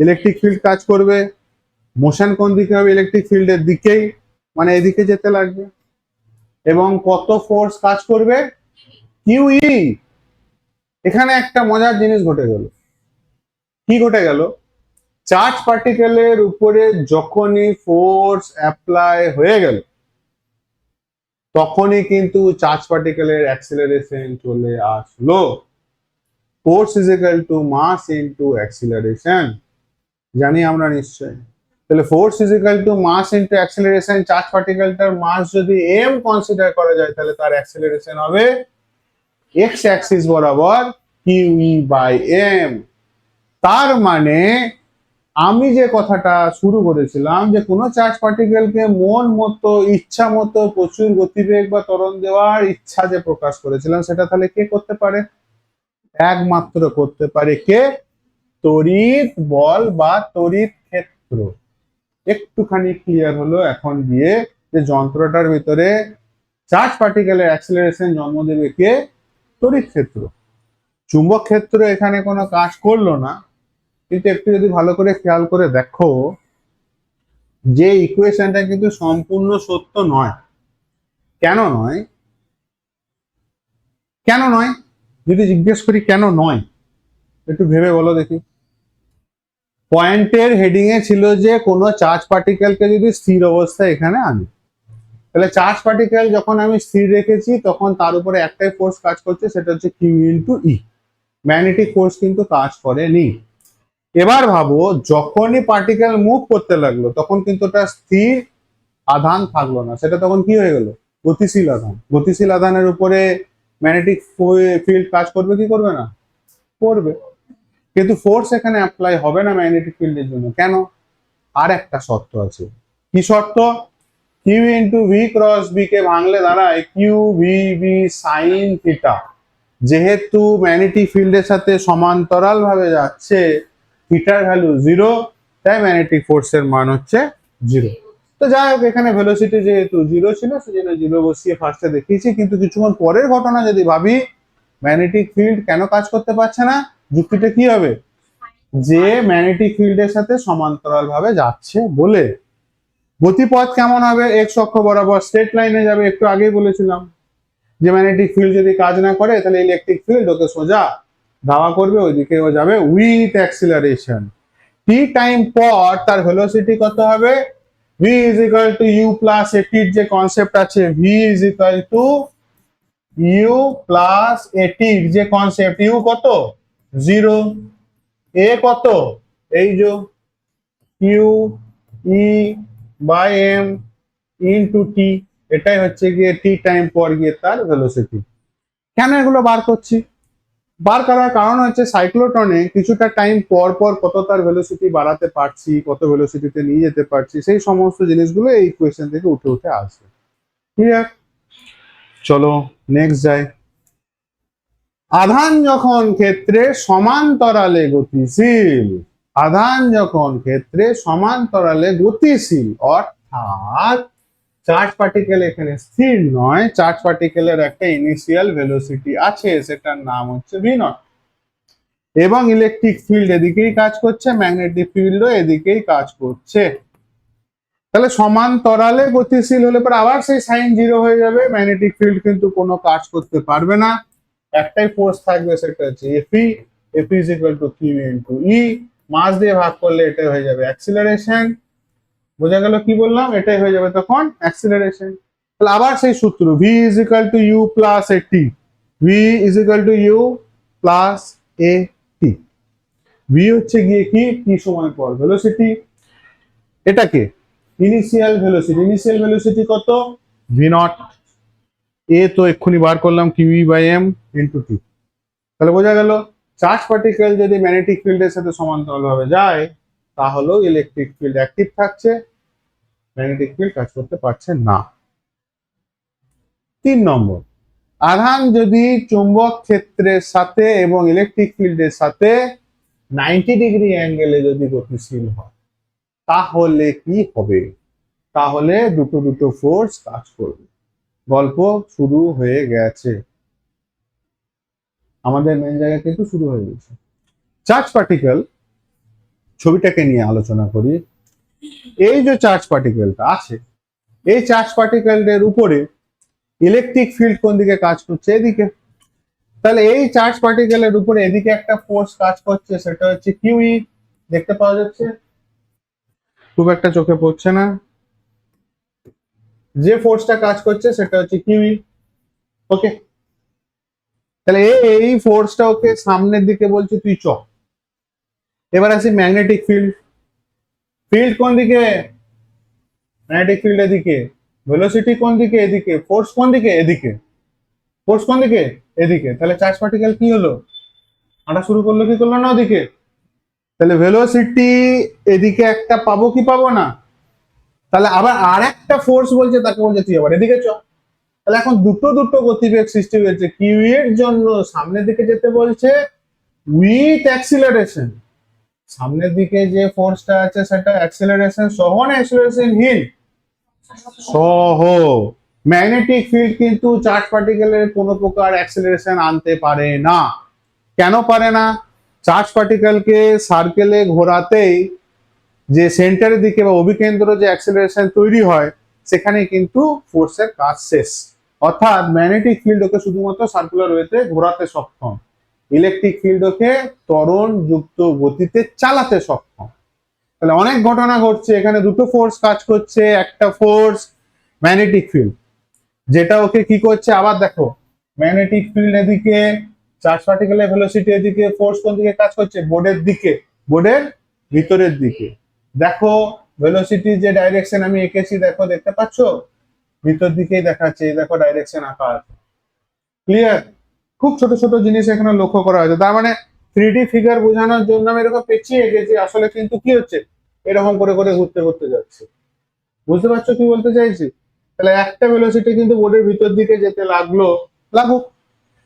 ইলেকট্রিক ফিল্ড কাজ করবে। মোশন কোন দিকে হবে? ইলেকট্রিক ফিল্ডের দিকেই, মানে এদিকে যেতে লাগবে। এবং কত ফোর্স কাজ করবে? কিউই। এখানে একটা মজার জিনিস ঘটে গেল। কি ঘটে গেল? চার্জ পার্টিকেলের উপরে যখনই ফোর্স অ্যাপ্লাই হয়ে গেল, তখনই কিন্তু চার্জ পার্টিকেলের অ্যাক্সিলারেশন চলে আসলো। Force is equal to mass into acceleration, জানি আমরা নিশ্চয়ই। তাহলে force is equal to mass into acceleration, charge পার্টিকেলটার মাস যদি m কনসিডার করা যায়, তাহলে তার অ্যাক্সিলারেশন হবে x অ্যাক্সিস বরাবর কিউই বাই m। তার মানে আমি যে কথাটা শুরু করেছিলাম, যে কোনো চার্জ পার্টিকেলকে মন মতো ইচ্ছা মতো প্রচুর গতিবেগ বা ত্বরণ দেওয়ার ইচ্ছা যে প্রকাশ করেছিলাম, সেটা তাহলে কে করতে পারে? একমাত্র করতে পারে কে? তড়িৎ বল বা তড়িৎ ক্ষেত্র। একটুখানি ক্লিয়ার হলো এখন দিয়ে, যে যন্ত্রটার ভিতরে চার্জ পার্টিকেলের অ্যাক্সিলারেশন জন্ম দেবে কে? তড়িৎ ক্ষেত্র। চুম্বক ক্ষেত্র এখানে কোনো কাজ করলো না, কিন্তু একটু যদি ভালো করে খেয়াল করে দেখো, যে ইকুয়েশনটা কিন্তু সম্পূর্ণ সত্য নয়। কেন নয়? কেন নয় যদি জিজ্ঞেস করি, কেন নয় একটু ভেবে বলো দেখি। পয়েন্টের হেডিং এ ছিল যে কোনো চার্জ পার্টিকেলকে যদি স্থির অবস্থায় এখানে আনি, তাহলে চার্জ পার্টিকেল যখন আমি স্থির রেখেছি, তখন তার উপরে একটাই ফোর্স কাজ করছে, সেটা হচ্ছে কিউ ইন্টু ই। ম্যাগনেটিক ফোর্স কিন্তু কাজ করেনি। এবার ভাবো, যখনই পার্টিকেল মুভ করতে লাগলো, তখন কিন্তু ওটা স্থির আধান থাকলো না, সেটা তখন কি হয়ে গেল? গতিশীল আধান। গতিশীল আধানের উপরে ম্যাগনেটিক ফিল্ড কাজ করবে কি করবে না? করবে। কিন্তু ফোর্স এখানে অ্যাপ্লাই হবে না ম্যাগনেটিক ফিল্ডের জন্য। কেন? আর একটা শর্ত আছে। কি শর্ত? Q into V cross B কে ভাঙলে দাঁড়ায় Q V B sine theta. যেহেতু ম্যাগনেটিক ফিল্ডের সাথে সমান্তরাল ভাবে যাচ্ছে, থিটার ভ্যালু 0, তাই ম্যাগনেটিক ফোর্সের মান হচ্ছে 0। তো যাই হোক, এখানে ভেলোসিটি যেহেতু 0 ছিল, সেজন্য 0 বসিয়ে ফার্স্টে দেখিয়েছি। কিন্তু কিছুক্ষণ পরের ঘটনা যদি ভাবি, ম্যাগনেটিক ফিল্ড কেন কাজ করতে পারছে না, যুক্তিটা কি হবে? যে ম্যাগনেটিক ফিল্ডের সাথে সমান্তরাল ভাবে যাচ্ছে বলে। গতিপথ কেমন হবে? এক্স অক্ষ বরাবর স্ট্রেট লাইনে যাবে, একটু আগেই বলেছিলাম। যে ম্যাগনেটিক ফিল্ড যদি কাজ না করে, তাহলে ইলেকট্রিক ফিল্ড ওকে সোজা ধাওয়া করবে, ওইদিকে ও যাবে উইথ অ্যাক্সিলারেশন। টি টাইম পর তার ভেলোসিটি কত হবে? v is equal to you plus এটির যে কনসেপ্ট আছে, v is equal to you plus এটির যে কনসেপ্ট, ইউ কত? 0, এ কত? এই যে Q E by M into T, এটাই হচ্ছে গিয়ে টি টাইম পর গিয়ে তার ভেলোসিটি। কেন এগুলো বার করছি? বার করার কারণ হচ্ছে সাইক্লোট্রনে কিছুটা টাইম পর পর কত তার ভেলোসিটি বাড়াতে পারছি, কত ভেলোসিটিতে নিয়ে যেতে পারছি, সেই সমস্ত জিনিসগুলো এই ইকুয়েশন থেকে উঠে উঠে আসবে। ক্লিয়ার? চলো নেক্সট যাই। আধান যখন ক্ষেত্রে সমান্তরালে গতিশীল, আধান যখন ক্ষেত্রে সমান্তরালে গতিশীল, অর্থাৎ চার্জ পার্টিকেল এখানে স্থির নয়, চার্জ পার্টিকেলের একটা ইনিশিয়াল ভেলোসিটি আছে, সেটার নাম হচ্ছে ভি নট, এবং ইলেকট্রিক ফিল্ড এদিকেই কাজ করছে, ম্যাগনেটিক ফিল্ডও এদিকেই কাজ করছে। তাহলে সমান্তরালে গতিশীল হলে পরে আবার সেই সাইন 0 হয়ে যাবে, ম্যাগনেটিক ফিল্ড কিন্তু কোনো কাজ করতে পারবে না, একটাই ফোর্স থাকবে, সেটা হচ্ছে F E, F E is equal to Q into E, mass দিয়ে ভাগ করলে এটাই হয়ে যাবে অ্যাক্সিলারেশন। বোঝা গেল কি বললাম? এটাই হয়ে যাবে তখন অ্যাক্সিলারেশন। তাহলে আবার সেই সূত্র, v is equal to you plus a t, v is equal to you plus a t. v হচ্ছে গিয়ে কি টি সময় পর ভেলোসিটি, এটাকে ইনিশিয়াল ভেলোসিটি, ইনিশিয়াল ভেলোসিটি কত? ভি নট, এ তো এক্ষুনি বার করলাম Q E by M into T. তাহলে বোঝা গেল চার্জ পার্টিকেল যদি ম্যাগনেটিক ফিল্ডের সাথে সমান্তরালভাবে যায়, তাহলেও ইলেকট্রিক ফিল্ড অ্যাক্টিভ থাকছে, ম্যাগনেটিক ফিল্ড কাজ করতে পারছে না। 3 নম্বর, আধান যদি চুম্বক ক্ষেত্রের সাথে এবং ইলেকট্রিক ফিল্ডের সাথে 90 ডিগ্রি অ্যাঙ্গেলে যদি গতিশীল হয়, তাহলে কি হবে? তাহলে দুটো দুটো ফোর্স কাজ করবে। গল্প শুরু হয়ে গেছে, আমাদের মেন জায়গা কিন্তু শুরু হয়ে গেছে। চার্জ পার্টিকেল ছবিটাকে নিয়ে আলোচনা করি। এই যে চার্জ পার্টিকেলটা আছে, এই চার্জ পার্টিকেলের উপরে ইলেকট্রিক ফিল্ড কোন দিকে কাজ করছে? এদিকে। তাহলে এই চার্জ পার্টিকেলের উপরে এদিকে একটা ফোর্স কাজ করছে, সেটা হচ্ছে কিউই, দেখতে পাওয়া যাচ্ছে, খুব একটা চোখে পড়ছে না, যে ফোর্সটা কাজ করছে সেটা হচ্ছে কিউই। ওকে, তাহলে এই ফোর্সটা ওকে সামনের দিকে বলছে তুই চ। এবার আসি ম্যাগনেটিক ফিল্ড, ফিল্ড কোন দিকে? ম্যাগনেটিক ফিল্ড এদিকে, ভেলোসিটি কোন দিকে? এদিকে, ফোর্স কোন দিকে? এদিকে, ফোর্স কোন দিকে? এদিকে। তাহলে চার্জ পার্টিকেল কি হলো? হাঁটা শুরু করলো কি করলো না ওদিকে? তাহলে ভেলোসিটি এদিকে একটা পাবো কি পাবো না? তাহলে আবার আর একটা ফোর্স বলছে, তাকে বলছে তুই আবার এদিকে চ। তাহলে এখন দুটো দুটো গতিবেগ সৃষ্টি হয়েছে, কিউ এর জন্য সামনের দিকে যেতে বলছে উইথ অ্যাক্সিলারেশন, সামনের দিকে যে ফোর্সটা আছে সেটা অ্যাক্সিলারেশন সহ না অ্যাক্সিলারেশন হীন? সহ। ম্যাগনেটিক ফিল্ড কিন্তু চার্জ পার্টিকেলের কোনো প্রকার অ্যাক্সিলারেশন আনতে পারে না। কেন পারে না? চার্জ পার্টিকেলকে সার্কেলে ঘোরাতেই যে সেন্টারের দিকে বা অভিকেন্দ্র যে অ্যাক্সিলারেশন তৈরি হয়, সেখানে কিন্তু ফোর্সের কাজ শেষ। অর্থাৎ ম্যাগনেটিক ফিল্ড ওকে শুধুমাত্র সার্কুলার ওয়েতে ঘোরাতে সক্ষম, ইলেকট্রিক ফিল্ড ওকে ত্বরণ যুক্ত গতিতে চালাতে সক্ষম। তাহলে অনেক ঘটনা ঘটছে, এখানে দুটো ফোর্স কাজ করছে, একটা ফোর্স ম্যাগনেটিক ফিল্ড, যেটা ওকে কি করছে, আবার দেখো ম্যাগনেটিক ফিল্ড এদিকে, চার্জ পার্টিকেলের ভেলোসিটি এদিকে, ফোর্স কোন দিকে কাজ করছে? বোর্ডের দিকে, বোর্ডের ভিতরের দিকে। দেখো ভেলোসিটির যে ডাইরেকশন আমি এঁকেছি, দেখো দেখতে পাচ্ছ, ভিতর দিকেই দেখাচ্ছে, দেখো ডাইরেকশন আঁকা আছে। ক্লিয়ার? খুব ছোট ছোট জিনিস এখানে লক্ষ্য করা হয়েছে। তার মানে 3D ফিগার বোঝানোর জন্য আমি এরকম পেঁচিয়ে এঁকেছি, আসলে কিন্তু কি হচ্ছে, এরকম করে করে ঘুরতে ঘুরতে যাচ্ছে। বুঝতে পারছো কি বলতে চাইছি? তাহলে একটা ভেলোসিটি কিন্তু বোর্ডের ভিতর দিকে যেতে লাগলো, লাগুক।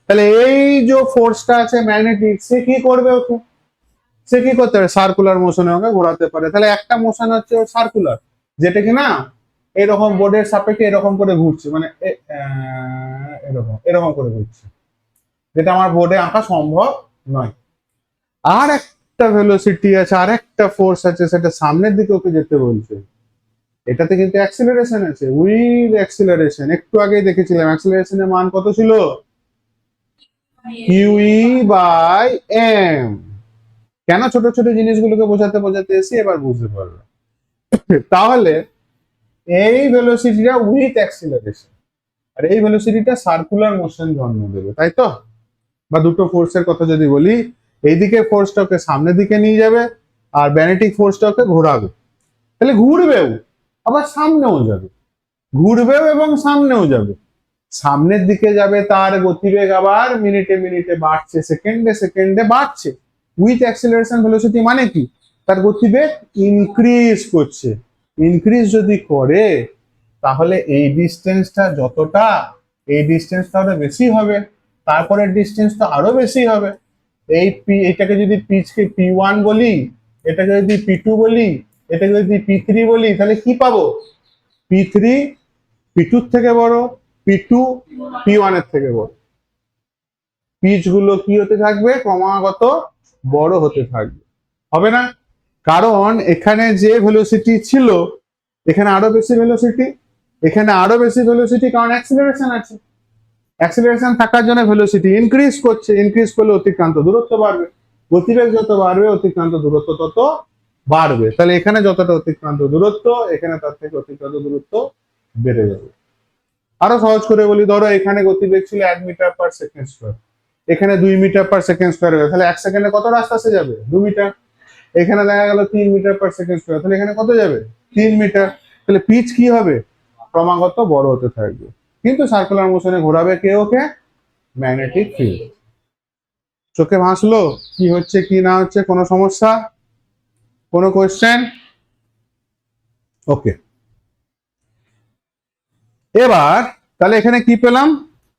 তাহলে এই যে ফোর্সটা আছে ম্যাগনেটিক, সে কি করবে ওকে? সে কি করতে পারে? সার্কুলার মোশনে ওকে ঘোরাতে পারে। তাহলে একটা মোশন হচ্ছে সার্কুলার, যেটা কি না এরকম বোর্ডের সাপেক্ষে এরকম করে ঘুরছে, মানে এরকম এরকম করে ঘুরছে, যেটা আমার বোর্ডে আঁকা সম্ভব নয়। আর একটা ভেলোসিটি আছে, আর একটা ফোর্স আছে, সেটা সামনের দিকে ওকে যেতে বলছে, এটাতে কিন্তু অ্যাক্সিলারেশন আছে, উইথ অ্যাক্সিলারেশন। একটু আগেই দেখেছিলাম অ্যাক্সিলারেশনের মান কত ছিল? Q E by M. কেন ছোট ছোট জিনিসগুলোকে বোঝাতে বোঝাতে এসে এবার বুঝতে পারবে। তাহলে এই ভেলোসিটিটা উইথ অ্যাক্সিলারেশন, আর এই ভেলোসিটিটা সার্কুলার মোশন জন্ম দেবে, তাই তো? বা দুটো ফোর্সের কথা যদি বলি, এইদিকে ফোর্সটাকে সামনের দিকে নিয়ে যাবে আর ম্যাগনেটিক ফোর্সটাকে ঘোরাবে, তাহলে ঘুরবেও আবার সামনেও যাবে, ঘুরবেও এবং সামনেও যাবে। সামনের দিকে যাবে তার গতিবেগ আবার মিনিটে মিনিটে বাড়ছে, সেকেন্ডে সেকেন্ডে বাড়ছে। উইথ অ্যাক্সিলারেশন ভেলোসিটি মানে কি? তার গতিবেগ ইনক্রিজ করছে। ইনক্রিজ যদি করে তাহলে এই ডিস্টেন্সটা যতটা, এই ডিস্টেন্সটা আরো বেশি হবে, তারপরের ডিস্টেন্স তো আরো বেশি হবে। এটাকে যদি পিচকে P1 বলি, এটাকে যদি P2 বলি, এটাকে যদি P3 বলি, তাহলে কি পাবো? P3 P2 থেকে বড়, P2 P1 এর থেকে বড়। পিচ গুলো কি হতে থাকবে? ক্রমাগত বড় হতে থাকবে, হবে না? কারণ এখানে যে ভেলোসিটি ছিল, এখানে আরো বেশি ভেলোসিটি, এখানে আরো বেশি ভেলোসিটি, কারণ অ্যাক্সিলারেশন আছে। অ্যাক্সিলারেশন থাকার জন্য ভেলোসিটি ইনক্রিজ করছে, ইনক্রিজ করলে অতিক্রান্ত দূরত্ব বাড়বে, গতিবেগ যত বাড়বে অতিক্রান্ত দূরত্ব তত বাড়বে। তাহলে এখানে যতটা অতিক্রান্ত দূরত্ব, এখানে তার থেকে অতিক্রান্ত দূরত্ব বেড়ে যাবে। আরো সহজ করে বলি, ধরো এখানে গতিবেগ ছিল 1 মিটার/সেকেন্ড স্কোয়ার, এখানে 2 মিটার/সেকেন্ড স্কোয়ার হবে, তাহলে 1 সেকেন্ডে কত রাস্তা সে যাবে? 2 মিটার। এখানে দেখা গেল 3 মিটার/সেকেন্ড স্কোয়ার, তাহলে এখানে কত যাবে? 3 মিটার। তাহলে পিচ কি হবে? ক্রমাগত বড় হতে থাকবে, কিন্তু সার্কুলার মোশনে ঘোরাবে কে ওকে? Magnetic field. চোখে ভাসলো কি হচ্ছে কি না হচ্ছে? কোনো সমস্যা? কোনো কোয়েশ্চেন? ওকে, এবার তাহলে এখানে কি পেলাম?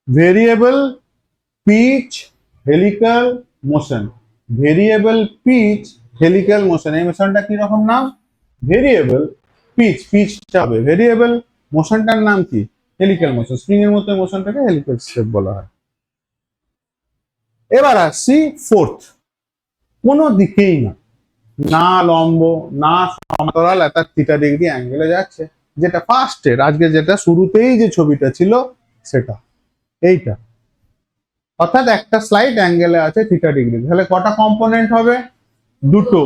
Variable pitch helical motion. Variable pitch helical motion, এই মোশনটা কি রকম নাম? ভেরিয়েবল পিচ, পিচটা হবে ভেরিয়েবল, মোশনটার নাম কি? Helical motion. স্প্রিং এর মতো মোশনটাকে হেলিক্যাল শেপ বলা হয়। এবার আসছি ফোর্থ, কোনো দিকেই না, না লম্ব না সমান্তরাল, একটা θ ডিগ্রি অ্যাঙ্গেলে যাচ্ছে, যেটা ফার্স্টের আজকে যেটা শুরুতেই যে ছবিটা ছিল সেটা, এইটা। অর্থাৎ একটা স্লাইড অ্যাঙ্গেলে আছে θ ডিগ্রি। তাহলে কটা কম্পোনেন্ট হবে? দুটো।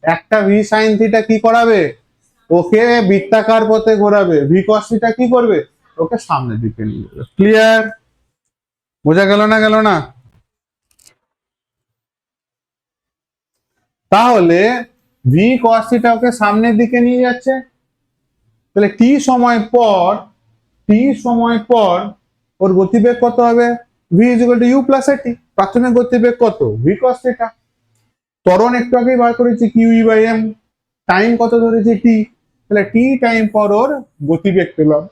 একটা ভি সাইন থিটা কি করাবে? ওকে বৃত্তাকার পথে ঘোরাবে। ভি কস থিটা কি করবে? ওকে সামনের দিকে নিয়ে যাবে। ক্লিয়ার? বোঝা গেল না গেল না? তাহলে ভি কস থিটা ওকে সামনের দিকে নিয়ে যাচ্ছে, তাহলে টি সময় পর ওর গতিবেগ কত হবে? V equal to you plus এটি। প্রাথমিক গতিবেগ কত? V cos theta. ত্বরণ একটু আগেই বার করেছি Q E by M. Time কত ধরেছি? টি। তাহলে টি টাইম পর ওর গতিবেগ পেলাম।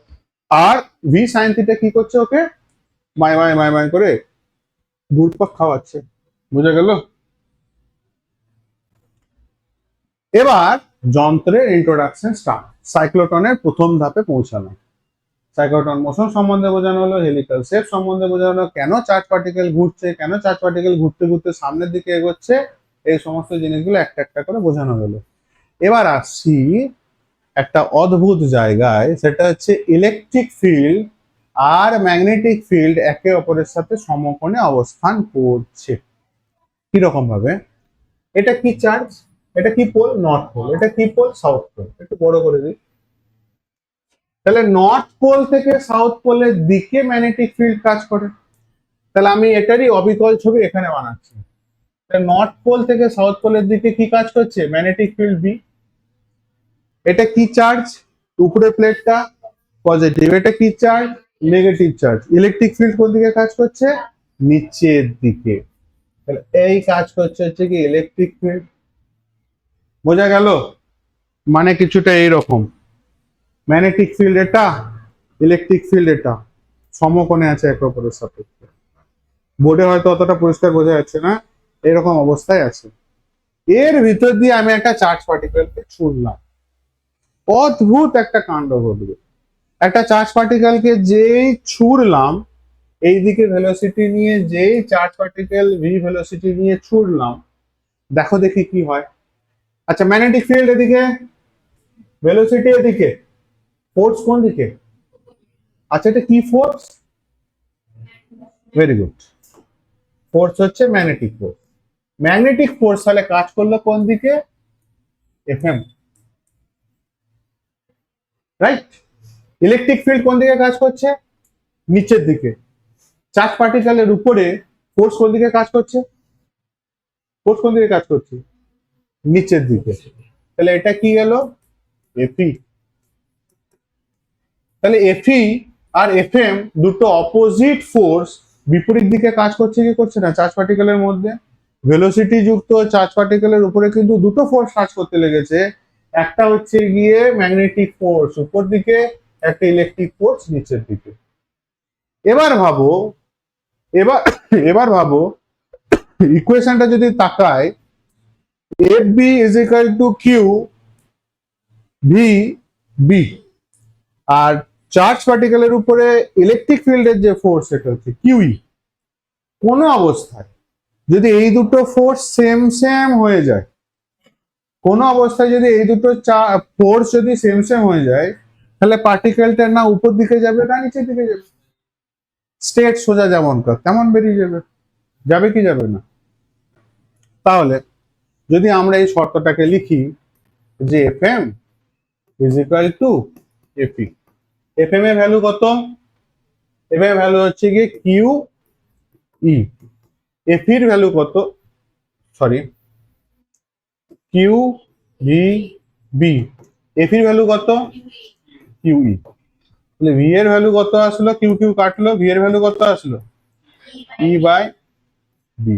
আর ভি সাইন থিটা কি করছে? ওকে মাই মাই মাই মাই করে ঘুরপাক খাওয়াচ্ছে। বুঝা গেল? এবার যন্ত্রের ইন্ট্রোডাকশন স্টার্ট। সাইক্লোটনের প্রথম ধাপে পৌঁছানো। সাইক্লোটন মোশন সম্বন্ধে বোঝানো হলো, হেলিক্যাল শেপ সম্বন্ধে বোঝানো হলো, কেন চার্জ পার্টিকেল ঘুরছে, কেন চার্জ পার্টিকেল ঘুরতে ঘুরতে সামনের দিকে এগোচ্ছে, এই সমস্ত জিনিসগুলো একটা একটা করে বোঝানো হলো। এবার আসছি একটা অদ্ভুত জায়গায়, সেটা হচ্ছে ইলেকট্রিক ফিল্ড আর ম্যাগনেটিক ফিল্ড একে অপরের সাথে সমকোণে অবস্থান করছে। কিরকম ভাবে? এটা কি চার্জ? এটা কি পোল? North pole. এটা কি পোল? South pole. একটু বড় করে দিই। তাহলে নর্থ পোল থেকে সাউথ পোলের দিকে ম্যাগনেটিক ফিল্ড কাজ করে। তাহলে আমি এটারই অবিকল ছবি এখানে বানাচ্ছি। নর্থ পোল থেকে সাউথ পোলের দিকে কি কাজ করছে? Magnetic field B. এটা কি চার্জ? উপরের প্লেটটা পজিটিভ। এটা কি charge? Negative charge. Electric field কোন দিকে কাজ করছে? নিচের দিকে। তাহলে এই কাজ করছে হচ্ছে কি ইলেকট্রিক ফিল্ড। বোঝা গেল? মানে কিছুটা এইরকম, ম্যাগনেটিক ফিল্ড এটা, ইলেকট্রিক ফিল্ড এটা, সমকোণে আছে একে অপরের সাপেক্ষে। বোর্ডে হয়তো অতটা পরিষ্কার বোঝা যাচ্ছে না, এরকম অবস্থায় আছে। এর ভিতর দিয়ে আমি একটা চার্জ পার্টিকেলকে ছুড়লাম, অদ্ভুত একটা কাণ্ড ঘটবে। একটা চার্জ পার্টিকেলকে যেই ছুড়লাম, এইদিকে ভেলোসিটি নিয়ে যেই চার্জ পার্টিকেল ভি ভেলোসিটি নিয়ে ছুড়লাম, দেখো দেখি কি হয়। আচ্ছা, ম্যাগনেটিক ফিল্ড এদিকে, ভেলোসিটি এদিকে, ফোর্স কোন দিকে? আচ্ছা, এটা কি ফোর্স? ভেরি গুড, ফোর্স হচ্ছে ম্যাগনেটিক ফোর্স। ম্যাগনেটিক ফোর্স তাহলে কাজ করলো কোন দিকে? FM, right? ইলেকট্রিক ফিল্ড কোন দিকে কাজ করছে? নিচের দিকে। চার্জ পার্টিকেলের উপরে ফোর্স কোন দিকে কাজ করছে? ফোর্স কোন দিকে কাজ করছে? নিচের দিকে। তাহলে এটা কি গেল? এফই। তাহলে এফই আর এফএম দুটো অপোজিট ফোর্স বিপরীত দিকে কাজ করছে কি করছে না চার্জ পার্টিকেলের মধ্যে? ভেলোসিটি যুক্ত চার্জ পার্টিকেলের উপরে কিন্তু দুটো ফোর্স কাজ করতে লেগেছে। একটা হচ্ছে গিয়ে ম্যাগনেটিক ফোর্স উপর দিকে, একটা ইলেকট্রিক ফোর্স নিচের দিকে। এবার ভাবো, এবার এবার ভাবো ইকুয়েশনটা যদি তাকায়, F B is equal to Q V B, আর চার্জ পার্টিকেলের উপরে ইলেকট্রিক ফিল্ডের যে ফোর্স সেটা হচ্ছে কিউই। কোনো অবস্থায় যদি এই দুটো ফোর্স সেম সেম হয়ে যায়, কোনো অবস্থায় যদি এই দুটো ফোর্স যদি সেম সেম হয়ে যায়, তাহলে পার্টিকেলটা না উপর দিকে যাবে না নিচের দিকে যাবে, স্ট্রেট সোজা যেমন তেমন বেরিয়ে যাবে। যাবে কি যাবে না? তাহলে যদি আমরা এই শর্তটাকে লিখি যে F M is equal to F E, F M এর ভ্যালু কত? এফ এম এর ভ্যালু হচ্ছে গিয়ে কিউ ই, এফ এর ভ্যালু কত? Sorry, Q V B, F এর ভ্যালু কত? Q E. তাহলে ভি এর ভ্যালু কত আসলো? কিউ কিউ কাটলো, ভি এর ভ্যালু কত আসলো? E by B.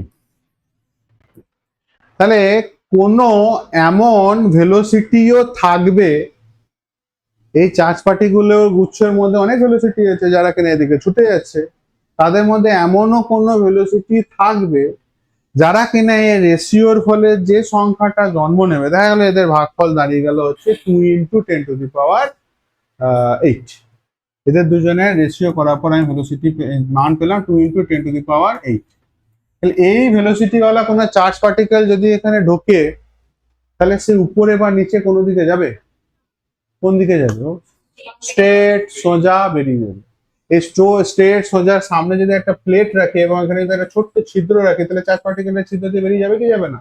তাহলে কোনো এমন ভেলোসিটিও থাকবে, এই চার্জ পার্টিগুলোর গুচ্ছের মধ্যে অনেক ভেলোসিটি আছে যারা কিনা এদিকে ছুটে যাচ্ছে, তাদের মধ্যে এমনও কোনো ভেলোসিটি থাকবে যারা কিনা এই রেশিওর ফলে যে সংখ্যাটা জন্ম নেবে, দেখা গেল এদের ভাগফল দাঁড়িয়ে গেল হচ্ছে 2 × 10⁸। এদের দুজনের রেশিও করার পর আমি ভেলোসিটি মান পেলাম 2 × 10⁸। তাহলে এই ভেলোসিটি ওয়ালা কোনো চার্জ পার্টিকেল যদি এখানে ঢোকে, তাহলে সে উপরে বা নিচে কোনো দিকে যাবে? কোন দিকে যাবে? স্ট্রেট সোজা বেরিয়ে যাবে। এই স্ট্রেট সোজার সামনে যদি একটা প্লেট রাখে এবং এখানে যদি একটা ছোট্ট ছিদ্র রাখে, তাহলে চার্জ পার্টিকেলের ছিদ্র দিয়ে বেরিয়ে যাবে কি যাবে না?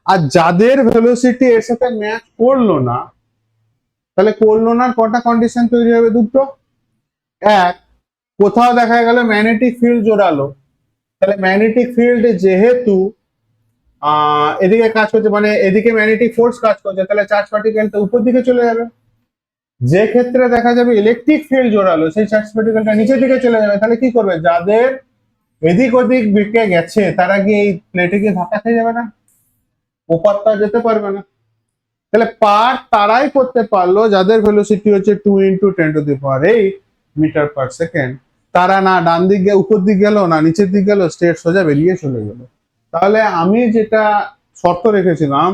আর যাদের ভেলোসিটি এর সাথে ম্যাচ করলো না, তাহলে করলো না কটা কন্ডিশন তৈরি হবে? দুটো। এক, কোথাও দেখা গেল ম্যাগনেটিক ফিল্ড জোরালো, তাহলে ম্যাগনেটিক ফিল্ড যেহেতু এদিকে কাজ করছে, মানে এদিকে ম্যাগনেটিক ফোর্স কাজ করছে, তাহলে চার্জ পার্টিকেলটা উপর দিকে চলে যাবে। যে ক্ষেত্রে দেখা যাবে ইলেকট্রিক ফিল্ড জোরালো, সেই চার্জ পার্টিকেলটা নিচের দিকে চলে যাবে। তাহলে কি করবে? যাদের এদিক ওদিক বিকে গেছে তারা কি এই প্লেটে গিয়ে ধাক্কা খেয়ে যাবে না? ওপারটা যেতে পারবে না। তাহলে পার তারাই করতে পারলো যাদের ভেলোসিটি হচ্ছে 2 × 10⁸ মিটার/সেকেন্ড। তারা না ডান দিক গিয়ে উপর দিক গেল, না নিচের দিক গেল, স্ট্রেট সোজা বেরিয়ে চলে গেল। তাহলে আমি যেটা শর্ত রেখেছিলাম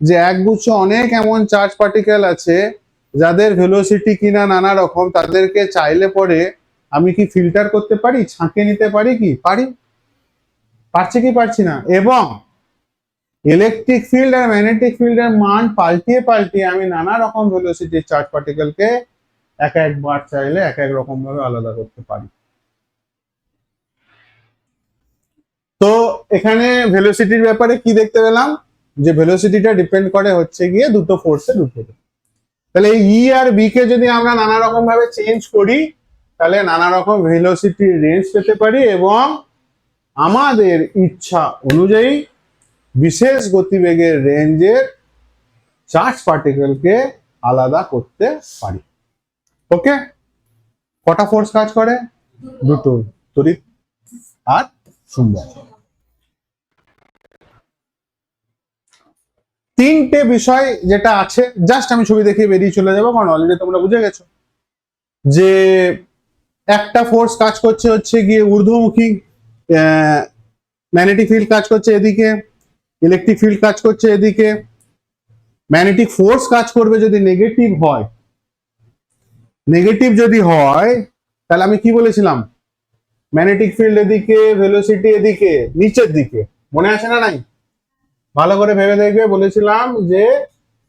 যে একগুচ্ছ অনেক এমন চার্জ পার্টিকেল আছে যাদের ভেলোসিটি কিনা নানা রকম, তাদেরকে চাইলে পরে আমি কি ফিল্টার করতে পারি, ছাঁকে নিতে পারি? কি পারি? পারছি কি পারছি না? এবং ইলেকট্রিক ফিল্ড আর ম্যাগনেটিক ফিল্ডের মান পাল্টিয়ে পাল্টিয়ে আমি নানা রকম ভেলোসিটির চার্জ পার্টিকেলকে একবার চাইলে এক এক রকম ভাবে আলাদা করতে পারি। তো এখানে ভেলোসিটির ব্যাপারে কি দেখতে পেলাম? যে ভেলোসিটিটা ডিপেন্ড করে হচ্ছে গিয়ে দুটো ফোর্সের উপরে। তাহলে এই ই আর বি কে যদি আমরা নানা রকম ভাবে চেঞ্জ করি, তাহলে নানা রকম ভেলোসিটির রেঞ্জ পেতে পারি এবং আমাদের ইচ্ছা অনুযায়ী বিশেষ গতিবেগের রেঞ্জের চার্জ পার্টিকেলকে আলাদা করতে পারি। ওকে, কটা ফোর্স কাজ করে? দুটো, তড়িৎ আর চুম্বক। তিনটে বিষয় যেটা আছে, জাস্ট আমি ছবি দেখে বেরিয়ে চলে যাবো, কারণ অলরেডি তোমরা বুঝে গেছো যে একটা ফোর্স কাজ করছে হচ্ছে গিয়ে ঊর্ধ্বমুখী, ম্যাগনেটিক ফিল্ড কাজ করছে এদিকে, ইলেকট্রিক ফিল্ড কাজ করছে এদিকে। ম্যাগনেটিক ফোর্স কাজ করবে যদি নেগেটিভ হয়, নেগেটিভ যদি হয় তাহলে আমি কি বলেছিলাম? ম্যাগনেটিক ফিল্ড এদিকে, ভেলোসিটি এদিকে, নিচের দিকে। মনে আছে না নাই? ভালো করে ভেবে দেখবে, বলেছিলাম যে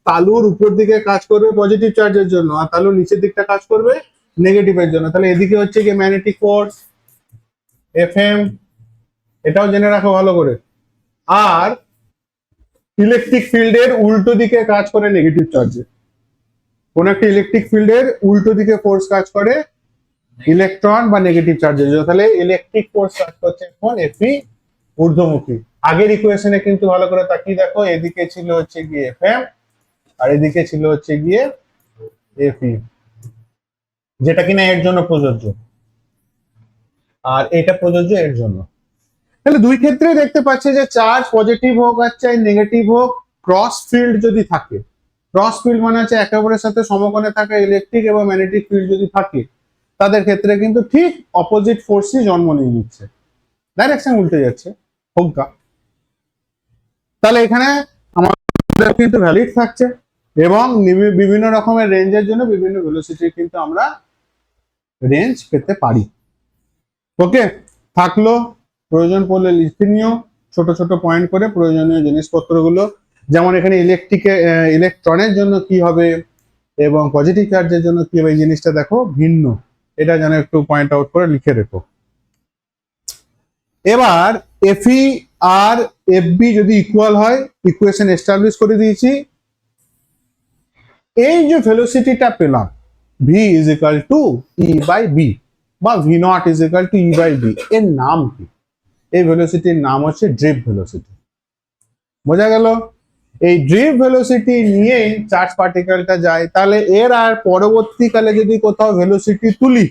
তালুর উপর দিকে কাজ করবে পজিটিভ চার্জের জন্য, আর তালুর নিচের দিকটা কাজ করবে নেগেটিভের জন্য। তাহলে এদিকে হচ্ছে কি ম্যাগনেটিক ফোর্স এফ এম, এটাও জেনে রাখো ভালো করে। আর ইলেকট্রিক ফিল্ডের উল্টো দিকে কাজ করে নেগেটিভ চার্জে। কোন একটা ইলেকট্রিক ফিল্ডের উল্টো দিকে ফোর্স কাজ করে ইলেকট্রন বা নেগেটিভ চার্জের জন্য। তাহলে ইলেকট্রিক ফোর্স কাজ করছে এখন এফই ঊর্ধ্বমুখী। আগের ইকুয়েশনে কিন্তু ভালো করে তাকিয়ে দেখো, এদিকে ছিল হচ্ছে গিয়ে এফএম আর এদিকে ছিল হচ্ছে গিয়ে এফই, যেটা কিনা এর জন্য প্রযোজ্য, আর এটা প্রযোজ্য এর জন্য। তাহলে দুই ক্ষেত্রে দেখতে পাচ্ছি যে চার্জ পজিটিভ হোক আর চাই নেগেটিভ হোক, ক্রস ফিল্ড যদি থাকে, ক্রস ফিল্ড মানে হচ্ছে একে অপরের সাথে সমকোণে থাকা ইলেকট্রিক এবং ম্যাগনেটিক ফিল্ড যদি থাকে, তাদের ক্ষেত্রে কিন্তু ঠিক অপোজিট ফোর্সই জন্ম নিয়ে নিচ্ছে, ডাইরেকশন উল্টে যাচ্ছে হোগা। তাহলে এখানে আমাদের কিন্তু ভ্যালিড থাকছে এবং বিভিন্ন রকমের রেঞ্জের জন্য বিভিন্ন ভেলোসিটির কিন্তু আমরা রেঞ্জ পেতে পারি। ওকে, থাকলো, প্রয়োজন পড়লে লিখে নিও ছোট ছোট পয়েন্ট করে প্রয়োজনীয় জিনিসপত্রগুলো, যেমন এখানে ইলেকট্রনের জন্য কি হবে এবং পজিটিভ চার্জের জন্য কি হবে, এই জিনিসটা দেখো ভিন্ন, এটা যেন একটু পয়েন্ট আউট করে লিখে রেখো। এবার এফই আর এফবি যদি ইকুয়াল হয়, ইকুয়েশন এস্টাবলিশ করে দিয়েছি। এই যে ভেলোসিটিটা পেলাম V is equal to E by B বা V naught is equal to E by B, এর নাম কি? এই ভেলোসিটির নাম হচ্ছে ড্রিফট ভেলোসিটি। বোঝা গেল? এই ড্রিফট ভেলোসিটি নিয়েই চার্জ পার্টিকেলটা যায়। তাহলে এর আর পরবর্তীকালে যদি কোথাও ভেলোসিটি তুলি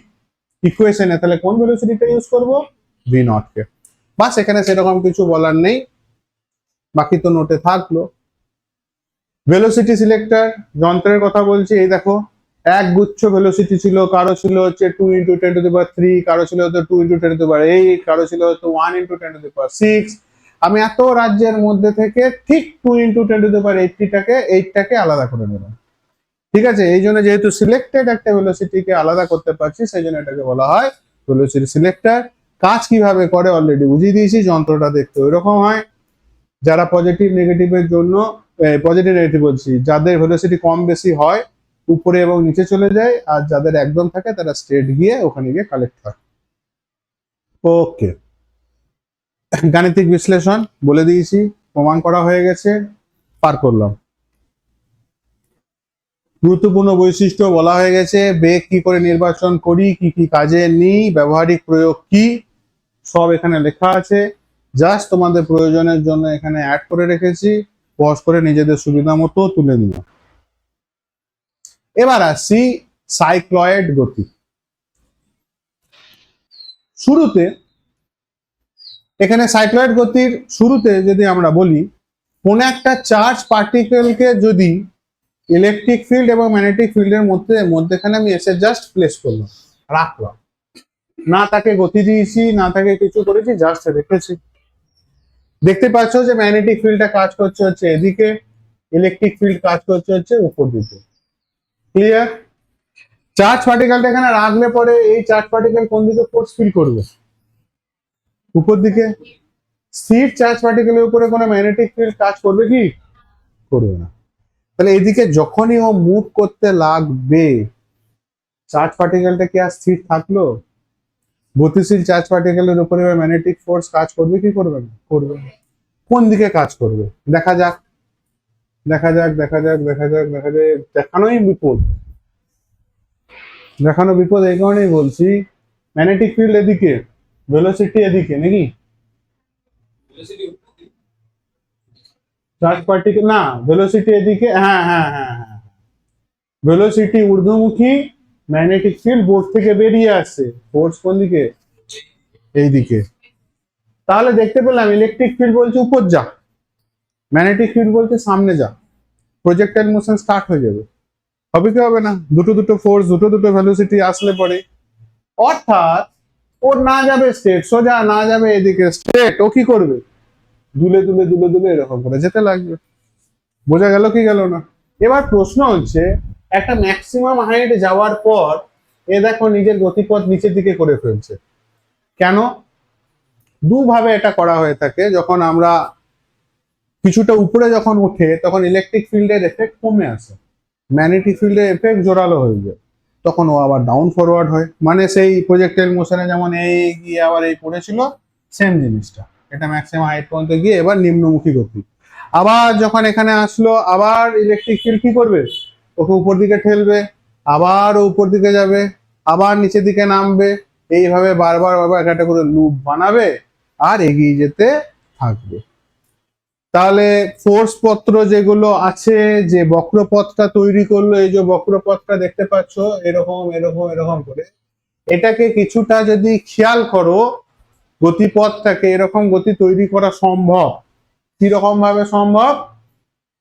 ইকুয়েশনে, তাহলে কোন ভেলোসিটিটা ইউজ করব? ভি নট কে। বাস, এখানে সেরকম কিছু বলার নেই, বাকি তো নোটে থাকলো। ভেলোসিটি সিলেক্টর যন্ত্রের কথা বলছি, এই দেখো এক গুচ্ছ ভেলোসিটি ছিল, কারো ছিল হচ্ছে 2 × 10⁻3, কারো ছিল হয়তো 2 × 10⁸, কারো ছিল হয়তো 1 × 10⁶। আমি এত রাজ্যের মধ্যে থেকে ঠিক 2 × 10⁸টাকে আলাদা করে নিলাম। ঠিক আছে, এই জন্য যেহেতু সিলেক্টেড একটা ভেলোসিটিকে আলাদা করতে পারছি, সেই জন্য এটাকে বলা হয় ভেলোসিটি সিলেক্টর। কাজ কিভাবে করে অলরেডি বুঝিয়ে দিয়েছি, যন্ত্রটা দেখতে ওইরকম হয়। যারা পজিটিভ নেগেটিভের জন্য, পজিটিভ নেগেটিভ বলছি, যাদের ভেলোসিটি কম বেশি হয় উপরে এবং নিচে চলে যায়, আর যাদের একদম থাকে তারা স্ট্রেট গিয়ে ওখানে গিয়ে কালেক্ট হয়। ওকে, গাণিতিক বিশ্লেষণ বলে দিয়েছি, প্রমাণ করা হয়ে গেছে, পার করলাম। গুরুত্বপূর্ণ বৈশিষ্ট্য বলা হয়ে গেছে, বেগ কি করে নির্বাচন করি, কি কি কাজে নিই, ব্যবহারিক প্রয়োগ কি, সব এখানে লেখা আছে। জাস্ট তোমাদের প্রয়োজনের জন্য এখানে অ্যাড করে রেখেছি, পজ করে নিজেদের সুবিধা মতো তুলে নিও। এবার আসছি সাইক্লয়েড গতি। শুরুতে এখানে সাইক্লয়েড গতির শুরুতে যদি আমরা বলি, কোন একটা চার্জ পার্টিকেলকে যদি ইলেকট্রিক ফিল্ড এবং ম্যাগনেটিক ফিল্ডের মধ্যেখানে আমি এসে জাস্ট প্লেস করলাম, রাখলাম, না তাকে গতি দিয়েছি না তাকে কিছু করেছি, জাস্ট রেখেছি, দেখতে পাচ্ছ যে ম্যাগনেটিক ফিল্ডটা কাজ করছে হচ্ছে এদিকে, ইলেকট্রিক ফিল্ড কাজ করছে হচ্ছে উপর দিকে। ক্লিয়ার? চার্জ পার্টিকেলটা এখানে রাখলে পরে এই চার্জ পার্টিকেল কোন দিকে ফোর্স ফিল করবে? উপর দিকে। স্থির চার্জ পার্টিকেলের উপরে কোনো ম্যাগনেটিক ফিল্ড কাজ করবে কি? করবে না। তাহলে এদিকে যখনই ও মুভ করতে লাগবে, চার্জ পার্টিকেলটা কি আর স্থির থাকলো? গতিশীল চার্জ পার্টিকেলের উপরে ম্যাগনেটিক ফোর্স কাজ করবে কি করবে না? করবে। কোন দিকে কাজ করবে? দেখা যাক, দেখা যাক, দেখা যাক, দেখা যাক, দেখা যাক। দেখানোই বিপদ, দেখানো বিপদ এই কারণেই বলছি, ম্যাগনেটিক ফিল্ড এদিকে, ভেলোসিটি এদিকে নাকি? চার্জ পার্টিকেল না, ভেলোসিটি এদিকে, হ্যাঁ হ্যাঁ হ্যাঁ হ্যাঁ, ভেলোসিটি ঊর্ধ্বমুখী, ম্যাগনেটিক ফিল্ড বোর্ড থেকে বেরিয়ে আসছে, ফোর্স কোন দিকে? এই দিকে। তাহলে দেখতে পেলাম ইলেকট্রিক ফিল্ড বলছে উপর যা, ম্যাগনেটিক ফিল্ড বলছে সামনে যা, প্রজেক্টাইল মোশন স্টার্ট হয়ে যাবে। হবে কি হবে না? দুটো দুটো ফোর্স, দুটো দুটো ভেলোসিটি আসলে পরে, অর্থাৎ ও না যাবে স্ট্রেট সোজা, না যাবে এদিকে স্ট্রেট, ও কি করবে? দুলে দুলে দুলে দুলে এরকম করে যেতে লাগবে। বোঝা গেল কি গেল না? এবার প্রশ্ন হচ্ছে, একটা ম্যাক্সিমাম হাইট যাওয়ার পর এ দেখো নিজের গতিপথ নিচের দিকে করে ফেলছে। কেন? দুভাবে এটা করা হয়ে থাকে। যখন আমরা কিছুটা উপরে যখন ওঠে তখন ইলেকট্রিক ফিল্ডের এফেক্ট কমে আসে, ম্যাগনেটিক ফিল্ডের এফেক্ট জোরালো হয়ে যায়, তখন ও আবার ডাউন ফরওয়ার্ড হয়। মানে সেই প্রজেক্টাইল মোশনে যেমন এই গিয়ে আবার এই পড়েছিল, সেম জিনিসটা। এটা ম্যাক্সিমাম হাইট পর্যন্ত গিয়ে এবার নিম্নমুখী গতি। আবার যখন এখানে আসলো, আবার ইলেকট্রিক ফিল্ড কি করবে, ওকে উপর দিকে ঠেলবে, আবার ও উপর দিকে যাবে, আবার নিচের দিকে নামবে, এইভাবে বারবার বারবার একটা করে লুপ বানাবে আর এগিয়ে যেতে থাকবে। তাহলে ফোর্স পত্র যেগুলো আছে, যে বক্রপথটা তৈরি করলো, এই যে বক্রপথটা দেখতে পাচ্ছ এরকম এরকম এরকম করে, এটাকে কিছুটা যদি খেয়াল করো, গতিপথটাকে এরকম গতি তৈরি করা সম্ভব। কিরকম ভাবে সম্ভব?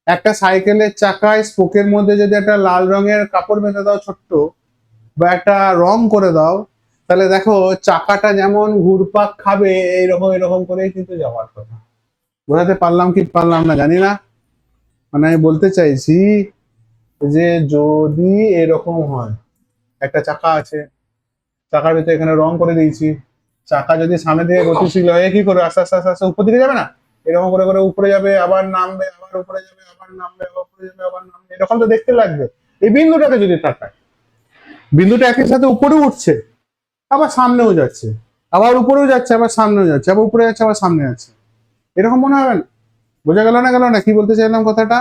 একটা সাইকেলের চাকায় স্পোকের মধ্যে যদি একটা লাল রঙের কাপড় বেঁধে দাও ছোট্ট, বা একটা রং করে দাও, তাহলে দেখো চাকাটা যেমন ঘুরপাক খাবে এইরকম এরকম করেই কিন্তু যাওয়ার কথা। বোঝাতে পারলাম কি পারলাম না জানি না, মানে আমি বলতে চাইছি যে যদি এরকম হয়, একটা চাকা আছে, চাকার ভিতরে এখানে রং করে দিয়েছি, চাকা যদি সামনে দিয়ে গতিশীল হয়ে কি করে আস্তে আস্তে আস্তে আস্তে উপর দিকে যাবে না, এরকম করে করে উপরে যাবে, আবার নামবে, আবার উপরে যাবে, আবার নামবে, আবার উপরে যাবে, আবার নামবে, এরকম তো দেখতে লাগবে। এই বিন্দুটাকে যদি তাকায়, বিন্দুটা একই সাথে উপরেও উঠছে, আবার সামনেও যাচ্ছে, আবার উপরেও যাচ্ছে, আবার সামনেও যাচ্ছে, আবার উপরে যাচ্ছে, আবার সামনে যাচ্ছে, এরকম মনে হবে না? বোঝা গেল না, গেল না কি বলতে চাইলাম কথাটা?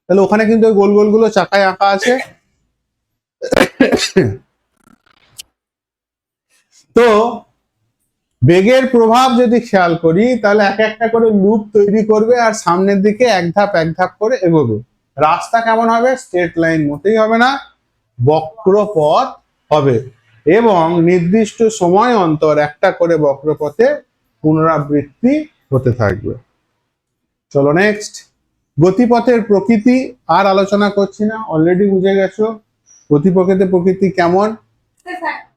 তাহলে ওখানে কিন্তু ওই গোল গোল গুলো চাকায় আঁকা আছে। তো বেগের প্রভাব যদি খেয়াল করি, তাহলে এক একটা করে লুপ তৈরি করবে আর সামনের দিকে এক ধাপ করে এগোবে। রাস্তা কেমন হবে? স্ট্রেট লাইন মোটেই হবে না, বক্রপথ হবে, এবং নির্দিষ্ট সময় অন্তর একটা করে বক্রপথে পুনরাবৃত্তি হতে থাকবে। চলো নেক্সট, গতিপথের প্রকৃতি আর আলোচনা করছি না, অলরেডি বুঝে গেছো গতিপথের প্রকৃতি কেমন।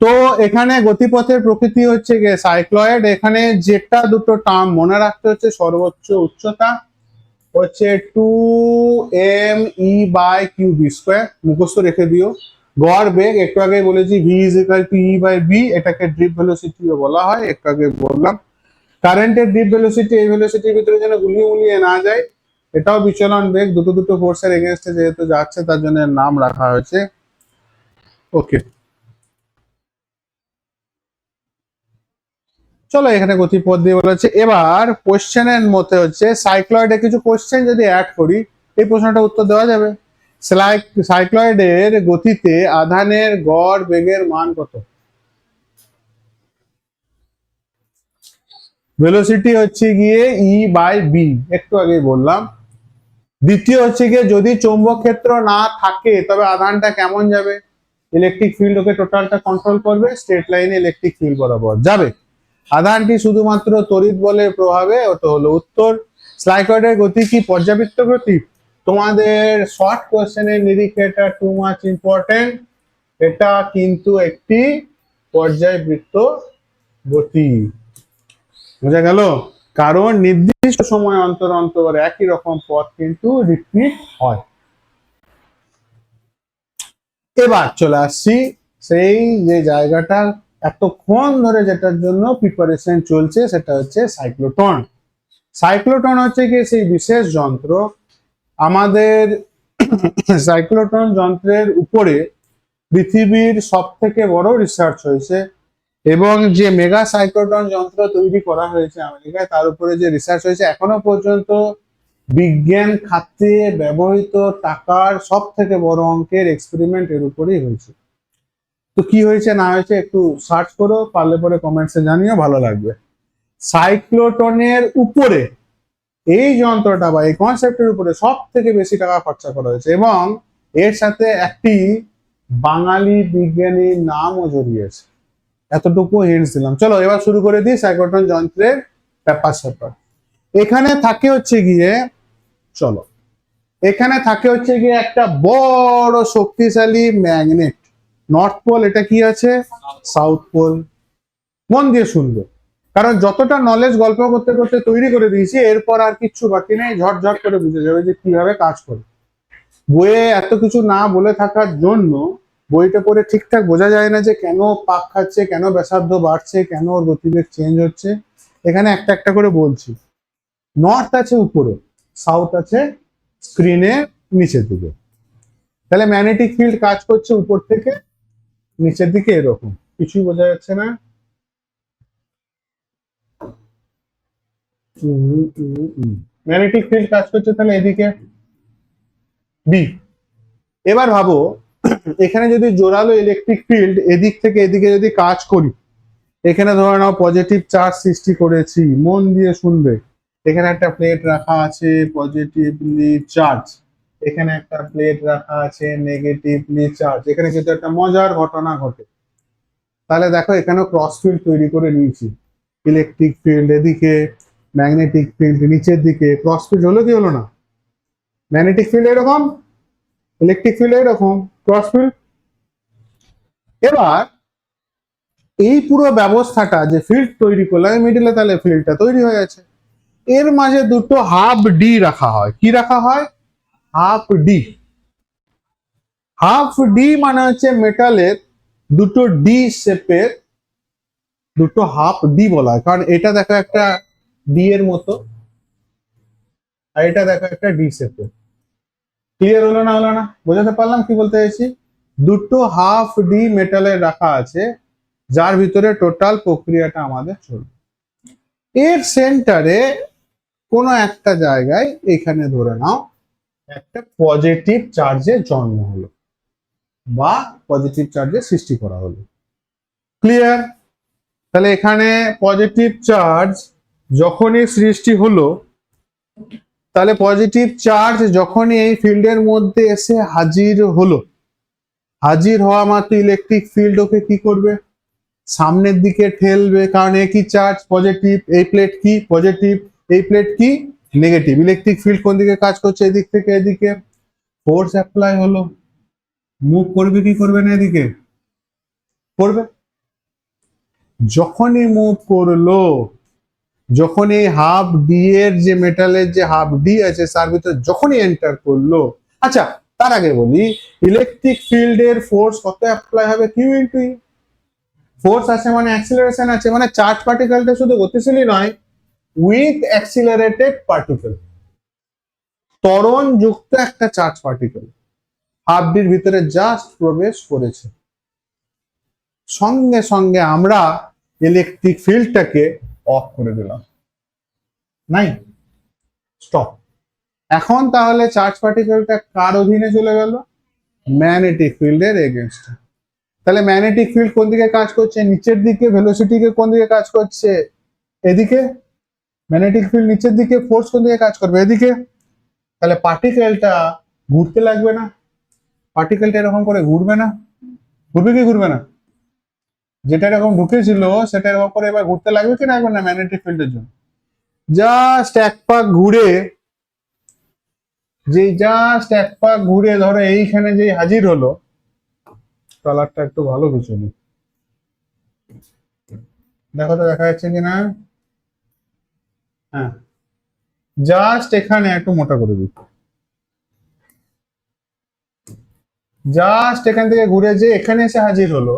তো এখানে গতিপথের প্রকৃতি হচ্ছে গিয়ে সাইক্লয়েড। এখানে যেটা দুটো টার্ম মনে রাখতে হচ্ছে, সর্বোচ্চ উচ্চতা হচ্ছে 2m/e/cube², মুখস্থ রেখে দিও। গড় বেগ একটু আগে বলেছি v=e/b, এটাকে ড্রিপ ভেলোসিটিও বলা হয়, একটু আগে বললাম। কারেন্টের ড্রিপ ভেলোসিটি, এই ভেলোসিটির ভিতরে যেন গুলিয়ে মুলিয়ে না যায়, এটাও বিচলন বেগ, দুটো দুটো ফোর্সের এগেনস্টে যেহেতু যাচ্ছে তার জন্য নাম রাখা হয়েছে। ওকে, চলো এখানে গতিপথ দিয়ে বলেছে। এবার কোশ্চেনের মধ্যে হচ্ছে সাইক্লয়েডে কিছু কোশ্চেন যদি অ্যাড করি, এই প্রশ্নটা উত্তর দেওয়া যাবে। সাইক্লয়েডের গতিতে আধানের গড় বেগের মান কত? ভেলোসিটি হচ্ছে গিয়ে e/b, একটু আগে বললাম। দ্বিতীয় হচ্ছে গিয়ে যদি চৌম্বক ক্ষেত্র না থাকে তবে আধানটা কেমন যাবে? ইলেকট্রিক ফিল্ড ওকে টোটালটা কন্ট্রোল করবে, স্ট্রেট লাইনে ইলেকট্রিক ফিল্ড বরাবর যাবে। আধানটি শুধুমাত্র তড়িৎ বলের প্রভাবে, ওটা হলো উত্তর। সাইক্লয়েডের গতি কি পর্যাবৃত্ত গতি? তোমাদের শর্ট কোশ্চেনের নিরিখে এটা টু মাচ ইম্পর্টেন্ট, এটা কিন্তু একটি পর্যায়বৃত্ত গতি। বোঝা গেল? কারণ নির্দিষ্ট সময় অন্তর অন্তর একই রকম পথ কিন্তু রিপিট হয়। এবার চলে আসছি সেই যে জায়গাটা এতক্ষণ ধরে যেটার জন্য প্রিপারেশন চলছে, সেটা হচ্ছে সাইক্লোট্রন। সাইক্লোট্রন হচ্ছে কি সেই বিশেষ যন্ত্র, আমাদের সাইক্লোট্রন যন্ত্রের উপরে পৃথিবীর সব থেকে বড় রিসার্চ হয়েছে, এবং যে মেগা সাইক্লোট্রন যন্ত্র তৈরি করা হয়েছে আমেরিকায়, তার উপরে যে রিসার্চ হয়েছে, এখনো পর্যন্ত বিজ্ঞান খাতে ব্যবহৃত টাকার সব থেকে বড় অঙ্কের এক্সপেরিমেন্ট এর উপরেই হয়েছে। তো কি হয়েছে না হয়েছে একটু সার্চ করো, পারলে পরে কমেন্টসে জানিও, ভালো লাগবে। সাইক্লোট্রনের উপরে এই যন্ত্রটা বা এই কনসেপ্টের উপরে সব থেকে বেশি টাকা খরচা করা হয়েছে, এবং এর সাথে একটি বাঙালি বিজ্ঞানীর নামও জড়িয়েছে। এতটুকু হিন্টস দিলাম। চলো এবার শুরু করে দিই সাইক্লোট্রন যন্ত্রের ব্যাপার স্যাপার। এখানে থাকে হচ্ছে গিয়ে, চলো এখানে থাকে হচ্ছে গিয়ে একটা বড় শক্তিশালী ম্যাগনেট। নর্থ পোল, এটা কি আছে? South pole. মন দিয়ে শুনবে, কারণ যতটা নলেজ গল্প করতে করতে তৈরি করে দিয়েছি, এরপর আর কিচ্ছু বাকি নেই, ঝটঝট করে বুঝে যাবে যে কিভাবে কাজ করে। বইয়ে এত কিছু না বলে থাকার জন্য বইটা পড়ে ঠিকঠাক বোঝা যায় না যে কেন পাক খাচ্ছে, কেন ব্যাসার্ধ বাড়ছে, কেন ওর গতিবেগ চেঞ্জ হচ্ছে। এখানে একটা একটা করে বলছি। নর্থ আছে উপরে, সাউথ আছে স্ক্রিনের নিচের দিকে। তাহলে ম্যাগনেটিক ফিল্ড কাজ করছে উপর থেকে নিচের দিকে, এরকম। কিছুই বোঝা যাচ্ছে না? ম্যাগনেটিক ফিল্ড কাজ করছে তাহলে এদিকে বি। এবার ভাবো এখানে যদি জোরালো ইলেকট্রিক ফিল্ড এদিক থেকে এদিকে যদি কাজ করি, এখানে ধরে নাও পজিটিভ চার্জ সৃষ্টি করেছি, মন দিয়ে শুনবে। এখানে একটা প্লেট রাখা আছে পজিটিভলি চার্জ, এখানে একটা প্লেট রাখা আছে নেগেটিভলি চার্জ, এখানে কিন্তু একটা মজার ঘটনা ঘটে। তাহলে দেখো এখানেও ক্রস ফিল্ড তৈরি করে নিয়েছি, ইলেকট্রিক ফিল্ড এদিকে, ম্যাগনেটিক ফিল্ড নিচের দিকে। ক্রস ফিল্ড হলো কি হলো না? ম্যাগনেটিক ফিল্ড এরকম, ইলেকট্রিক ফিল্ড এরকম, ক্রস ফিল্ড। এবার এই পুরো ব্যবস্থাটা যে ফিল্ড তৈরি করলাম মিডিলে, তাহলে ফিল্ডটা তৈরি হয়ে আছে। এর মাঝে দুটো হাফ ডি রাখা হয়। কি রাখা হয়? Half D. হাফ ডি মানে হচ্ছে মেটালের দুটো ডি শেপের দুটো হাফ ডি বলা হয়, কারণ এটা দেখো একটা ডি এর মতো, আর এটা দেখো একটা ডি শেপের। ক্লিয়ার হলো না? হলো না? বোঝাতে পারলাম কি বলতে চাইছি? দুটো হাফ ডি মেটালের রাখা আছে, যার ভিতরে টোটাল প্রক্রিয়াটা আমাদের চলবে। এর সেন্টারে কোনো একটা জায়গায় এখানে ধরে নাও একটা পজিটিভ চার্জের জন্ম হলো বা পজিটিভ চার্জের সৃষ্টি করা হলো। ক্লিয়ার? তাহলে এখানে পজিটিভ চার্জ যখনই সৃষ্টি হলো, তাহলে পজিটিভ চার্জ যখনই এই ফিল্ডের মধ্যে এসে হাজির হলো, হাজির হওয়া মাত্র ইলেকট্রিক ফিল্ড ওকে কি করবে? সামনের দিকে ঠেলবে, কারণ একই চার্জ পজিটিভ, এই প্লেট কি পজিটিভ, এই প্লেট কি নেগেটিভ। ইলেকট্রিক ফিল্ড কোন দিকে কাজ করছে? এদিক থেকে এদিকে। ফোর্স অ্যাপ্লাই হলো, মুভ করবে কি করবে না? এদিকে করবে। যখনই মুভ করলো, যখন এই হাফ ডি এর যে মেটালের যে হাফ ডি আছে তার ভিতরে যখনই এন্টার করলো, আচ্ছা তার আগে বলি ইলেকট্রিক ফিল্ডের ফোর্স কত অ্যাপ্লাই হবে? কিউ ইন্টু ই। ফোর্স আছে মানে অ্যাক্সিলারেশন আছে, মানে চার্জ পার্টিকেলটা শুধু গতিশীলই নয়, উইথ অ্যাক্সিলারেটেড পার্টিকেল, ত্বরণ যুক্ত একটা চার্জ পার্টিকেল হাফ ডির ভিতরে জাস্ট প্রবেশ করেছে, সঙ্গে সঙ্গে আমরা ইলেকট্রিক ফিল্ডটাকে অফ করে দিলাম। নাই, স্টপ। এখন তাহলে চার্জ পার্টিকেলটা কার অধীনে চলে গেল? ম্যাগনেটিক ফিল্ডের এগেনস্টে। তাহলে ম্যাগনেটিক ফিল্ড কোন দিকে কাজ করছে? নিচের দিকে। ভেলোসিটিকে কোন দিকে কাজ করছে? এদিকে। ম্যাগনেটিক ফিল্ড নিচের দিকে, ফোর্স কোন দিকে কাজ করবে? এদিকে। তাহলে পার্টিকেলটা ঘুরতে লাগবে না? পার্টিকেলটা এরকম করে ঘুরবে না? ঘুরবে কি ঘুরবে না? যেটা এরকম ঢুকেছিল সেটা এরকম করে এবার ঘুরতে লাগবে কি লাগবে না ম্যাগনেটিক ফিল্ডের জন্য? জাস্ট এক পাক ঘুরে, যে জাস্ট এক পাক ঘুরে ধরো এইখানে যে হাজির হলো, কালারটা একটু ভালো কিছু নেই, দেখো তো দেখা যাচ্ছে কিনা? হ্যাঁ, জাস্ট এখানে একটু মোটা করে দিই, জাস্ট এখান থেকে ঘুরে যে এখানে এসে হাজির হলো,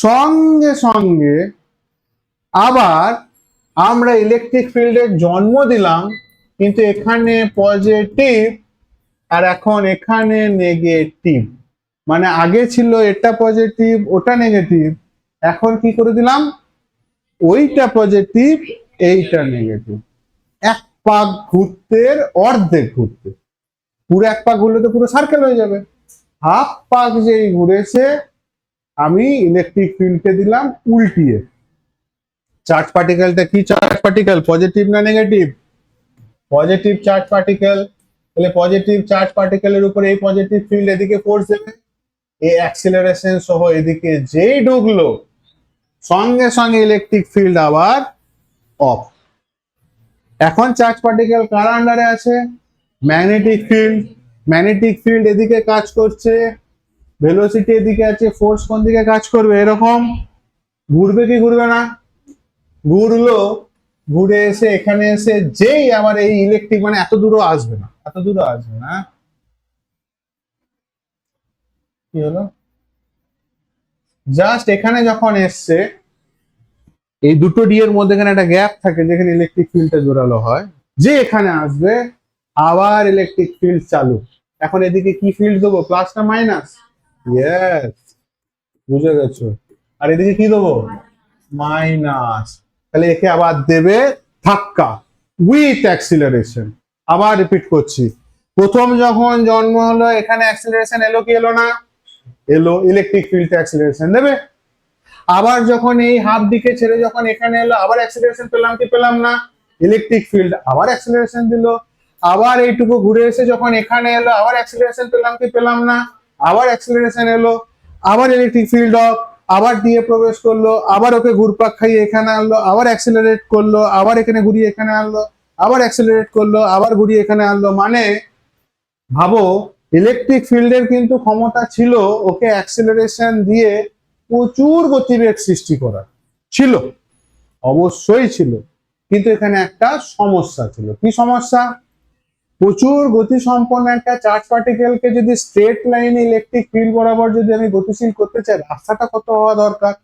সঙ্গে সঙ্গে আবার আমরা ইলেকট্রিক ফিল্ডের জন্ম দিলাম, কিন্তু এখানে পজিটিভ আর এখন এখানে নেগেটিভ। মানে আগে ছিল এটা পজিটিভ ওটা নেগেটিভ, এখন কি করে দিলাম? ওইটা পজিটিভ এইটা নেগেটিভ। এক পাক ঘুরতে অর্ধেক ঘুরতে, পুরো এক পাক ঘুরলে তো পুরো সার্কেল হয়ে যাবে। হাফ পাক যেই ঘুরেছে আমি ইলেকট্রিক ফিল্ডকে দিলাম উল্টিয়ে। চার্জ পার্টিকেলটা কি চার্জ পার্টিকেল? পজিটিভ না নেগেটিভ? Positive charge particle. তাহলে পজিটিভ চার্জ পার্টিকেলের উপরে এই পজিটিভ ফিল্ড এদিকে ফোর্স দেবে, এই অ্যাক্সিলারেশন সহ এদিকে যেই ঢুকলো সঙ্গে সঙ্গে ইলেকট্রিক ফিল্ড আবার অফ। এখন চার্জ পার্টিকেল কার আন্ডারে আছে? Magnetic field. ম্যাগনেটিক ফিল্ড এদিকে কাজ করছে, ভেলোসিটি এদিকে আছে, ফোর্স কোন দিকে কাজ করবে? এরকম ঘুরবে কি ঘুরবে না? ঘুরলো, ঘুরে এসে এখানে এসে যেই আমার এই ইলেকট্রিক, মানে এত দূরও আসবে না, এত দূরও আসবে না। কি হলো? জাস্ট এখানে যখন এসছে, এই দুটো ডি এর মধ্যে একটা গ্যাপ থাকে যেখানে ইলেকট্রিক ফিল্ডটা জোরালো হয়, যে এখানে আসবে আবার ইলেকট্রিক ফিল্ড চালু। এখন এদিকে কি ফিল্ড দেবো? প্লাস না মাইনাস? ইয়েস, বুঝে গেছো। আর এদিকে কি দেবো? মাইনাস। তাহলে একে আবার দেবে ধাক্কা উইথ অ্যাক্সিলারেশন। আবার রিপিট করছি, প্রথম যখন জন্ম হলো এখানে অ্যাক্সিলারেশন এলো কি এলো না? এলো, ইলেকট্রিক ফিল্ড অ্যাক্সিলারেশন দেবে। আবার যখন এই হাফ দিকে ছেড়ে যখন এখানে এলো আবার অ্যাক্সিলারেশন পেলাম কি পেলাম না? ইলেকট্রিক ফিল্ড আবার অ্যাক্সিলারেশন দিল। আবার এইটুকু ঘুরে এসে যখন এখানে এলো আবার অ্যাক্সিলারেশন পেলাম কি পেলাম না? আবার অ্যাক্সিলারেশন এলো, আবার ইলেকট্রিক ফিল্ড অফ, আবার দিয়ে প্রবেশ করলো, আবার ওকে ঘুরপাক খাইয়ে এখানে আনলো, আবার অ্যাক্সিলারেট করলো, আবার এখানে ঘুরিয়ে এখানে আনলো, আবার অ্যাক্সিলারেট করলো, আবার ঘুরিয়ে এখানে আনলো। মানে ভাবো ইলেকট্রিক ফিল্ডের কিন্তু ক্ষমতা ছিল ওকে অ্যাক্সিলারেশন দিয়ে প্রচুর গতিবেগ সৃষ্টি করা, ছিল, অবশ্যই ছিল। কিন্তু এখানে একটা সমস্যা ছিল। কি সমস্যা? প্রচুর গতি সম্পন্ন একটা চার্জ পার্টিকেলকে যদি স্ট্রেট লাইনে ইলেকট্রিক ফিল্ড বরাবর যদি আমি গতিশীল করতে চাই, রাস্তাটা কত হওয়া দরকার?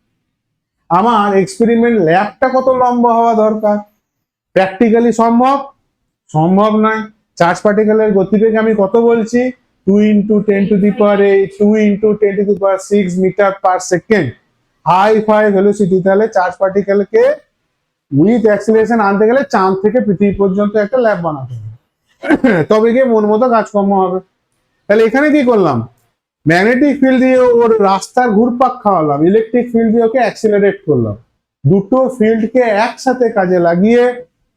আমার এক্সপেরিমেন্ট ল্যাবটা কত লম্বা হওয়া দরকার? প্র্যাকটিক্যালি সম্ভব? সম্ভব নয়। চার্জ পার্টিকেলের গতিবেগ আমি কত বলছি? 2 × 10⁸, 2 × 10⁶ মিটার/সেকেন্ড, হাই ফাই ভেলোসিটি। তাহলে চার্জ পার্টিকেলকে উইথ অ্যাক্সিলারেশন আনতে গেলে চাঁদ থেকে পৃথিবী পর্যন্ত একটা ল্যাব বানাতে হবে, তবে গিয়ে মন মতো কাজকর্ম হবে। তাহলে এখানে কি করলাম? ম্যাগনেটিক ফিল্ড দিয়ে ওর রাস্তার ঘুরপাক খাওয়ালাম, ইলেকট্রিক ফিল্ড দিয়ে ওকে অ্যাক্সিলারেট করলাম। দুটো ফিল্ডকে একসাথে কাজে লাগিয়ে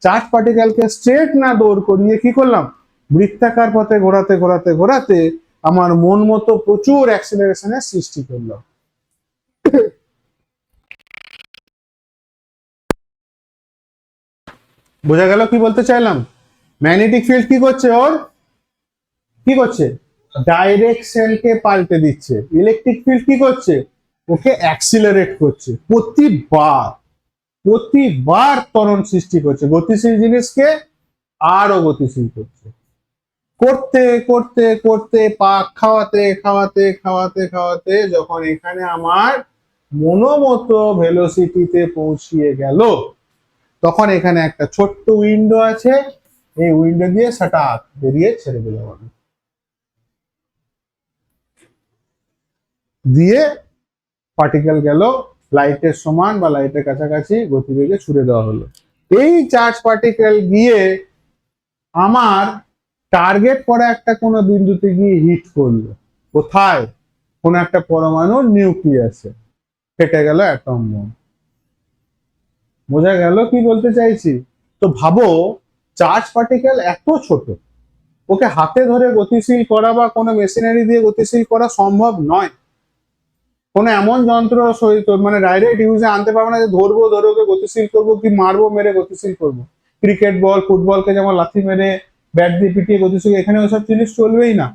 চার্জ পার্টিকেলকে স্ট্রেট না দৌড় করিয়ে কি করলাম? বৃত্তাকার পথে ঘোরাতে ঘোরাতে ঘোরাতে আমার মন মতো প্রচুর অ্যাক্সিলারেশনের সৃষ্টি করলাম। বোঝা গেল কি বলতে চাইলাম? ম্যাগনেটিক ফিল্ড কি করছে? ওর কি করছে? ডাইরেকশনকে পাল্টে দিচ্ছে। ইলেকট্রিক ফিল্ড কি করছে? ওকে অ্যাক্সিলারেট করছে। প্রতিবার ত্বরণ সৃষ্টি করছে, গতিশীল জিনিসকে আরো গতিশীল করছে। করতে করতে করতে পাক খাওয়াতে খাওয়াতে খাওয়াতে খাওয়াতে যখন এখানে আমার মনোমতো ভেলোসিটিতে পৌঁছিয়ে গেল, তখন এখানে একটা ছোট্ট উইন্ডো আছে, এই উইন্ডো দিয়ে সেটা বেরিয়ে ছেড়ে দিলাম আমি, দিয়ে পার্টিকেল গেল লাইটের সমান বা লাইটের কাছাকাছি গতিবেগে ছুড়ে দেওয়া হলো। এই চার্জ পার্টিকেল গিয়ে আমার টার্গেট করা একটা কোনো বিন্দুতে গিয়ে হিট করলো। কোথায়? কোন একটা পরমাণুর নিউক্লিয়াসে, ফেটে গেল অ্যাটম বোম। বোঝা গেল কি বলতে চাইছি? তো ভাবো চার্জ পার্টিকেল এত ছোট, ওকে হাতে ধরে গতিশীল করা বা কোনো মেশিনারি দিয়ে গতিশীল করা সম্ভব নয়। কোনো এমন যন্ত্র সহিত মানে ডাইরেক্ট ইউজে আনতে পারবো না যে ধরবো, ধরে ওকে গতিশীল করবো, কি মারবো, মেরে গতিশীল করবো। ক্রিকেট বল, ফুটবলকে যেমন লাথি মেরে ব্যাট দিয়ে পিটিয়ে গতিশীল, এখানে ওসব জিনিস চলবেই না।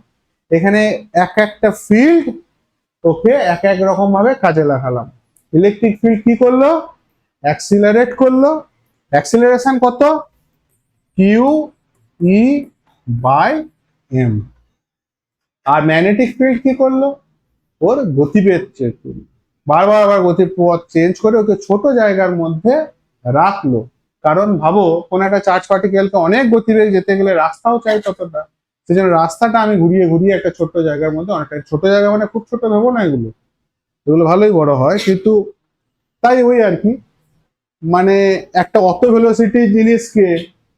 এখানে এক একটা ফিল্ড ওকে এক এক রকম ভাবে কাজে লাগালাম। ইলেকট্রিক ফিল্ড কি করলো? অ্যাক্সিলারেট করলো। অ্যাক্সিলারেশন কত? QE/m। আর ম্যাগনেটিক ফিল্ড কি করলো? ওর গতিবেগ চেঞ্জ করলো, বারবার আবার গতিপথ চেঞ্জ করে ওকে ছোট জায়গার মধ্যে রাখলো। কারণ ভাবো কোন একটা চার্জ পার্টিকেলকে অনেক গতিবেগ যেতে গেলে রাস্তাও চাই ততটা, সেজন্য রাস্তাটা আমি ঘুরিয়ে ঘুরিয়ে একটা ছোট্ট জায়গার মধ্যে, অনেকটা ছোট জায়গা মানে খুব ছোট ভেবো না, এগুলো এগুলো ভালোই বড় হয়, কিন্তু তাই ওই আর কি, মানে একটা অত ভেলোসিটি জিনিসকে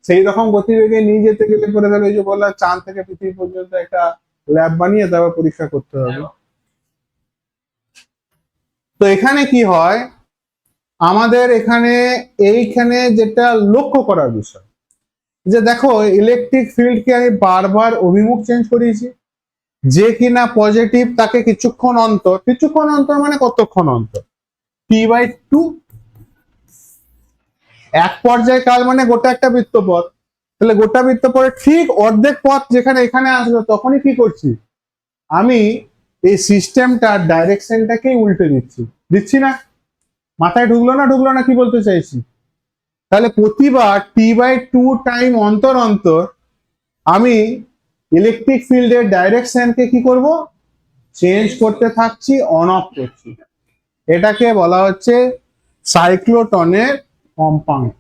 সেই রকম গতিবেগে নিয়ে যেতে গেলে পরে গেলে ওই যে বললাম চাঁদ থেকে পৃথিবী পর্যন্ত একটা ল্যাব বানিয়ে তারপর পরীক্ষা করতে হবে। তো এখানে কি হয়, আমাদের এখানে এইখানে যেটা লক্ষ্য করার বিষয় যে দেখো ইলেকট্রিক ফিল্ডকে আমি বারবার অভিমুখ চেঞ্জ করিয়েছি, যে কিনা পজিটিভ তাকে কিছুক্ষণ অন্তর মানে কতক্ষণ অন্তর? T/2। এক পর্যায় কাল মানে গোটা একটা বৃত্তপথ, তাহলে গোটা বৃত্তপথের ঠিক অর্ধেক পথ যেখানে এখানে আসবে তখনই কি করছি, আমি এই সিস্টেমটার ডাইরেকশনটাকেই উল্টে দিচ্ছি না? মাথায় ঢুকলো না কি বলতে চাইছি? তাহলে প্রতিবার T/2 টাইম অন্তর অন্তর আমি ইলেকট্রিক ফিল্ডের ডাইরেকশনকে কি করব? চেঞ্জ করতে থাকছি, অন অফ করছি। এটাকে বলা হচ্ছে সাইক্লোটনের কম্পাঙ্ক।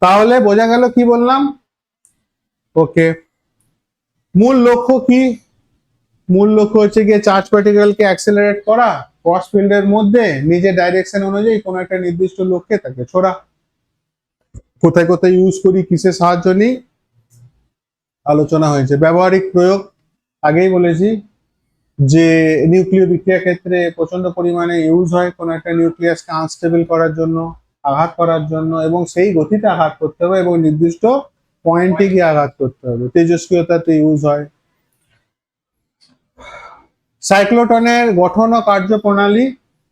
তাহলে বোঝা গেল কি বললাম? ওকে, মূল লক্ষ্য কি? মূল লক্ষ্য হচ্ছে গিয়ে চার্জ পার্টিকেলকে অ্যাক্সেলারেট করা ফোর্স ফিল্ডের মধ্যে নিজের ডাইরেকশন অনুযায়ী কোনো একটা নির্দিষ্ট লক্ষ্যে তাকে ছোড়া। কোথায় কোথায় ইউজ করি, কিসের সাহায্য নিই, আলোচনা হয়েছে। ব্যবহারিক প্রয়োগ আগেই বলেছি যে নিউক্লিয় বিক্রিয়া ক্ষেত্রে প্রচন্ড পরিমাণে ইউজ হয় কোনো একটা নিউক্লিয়াসকে আনস্টেবল করার জন্য, আঘাত করার জন্য, এবং সেই গতিতে আঘাত করতে হবে এবং নির্দিষ্ট পয়েন্টে গিয়ে আঘাত করতে হবে। তেজস্ক্রিয়তাতে ইউজ হয়। সাইক্লোটনের গঠন ও কার্যপ্রণালী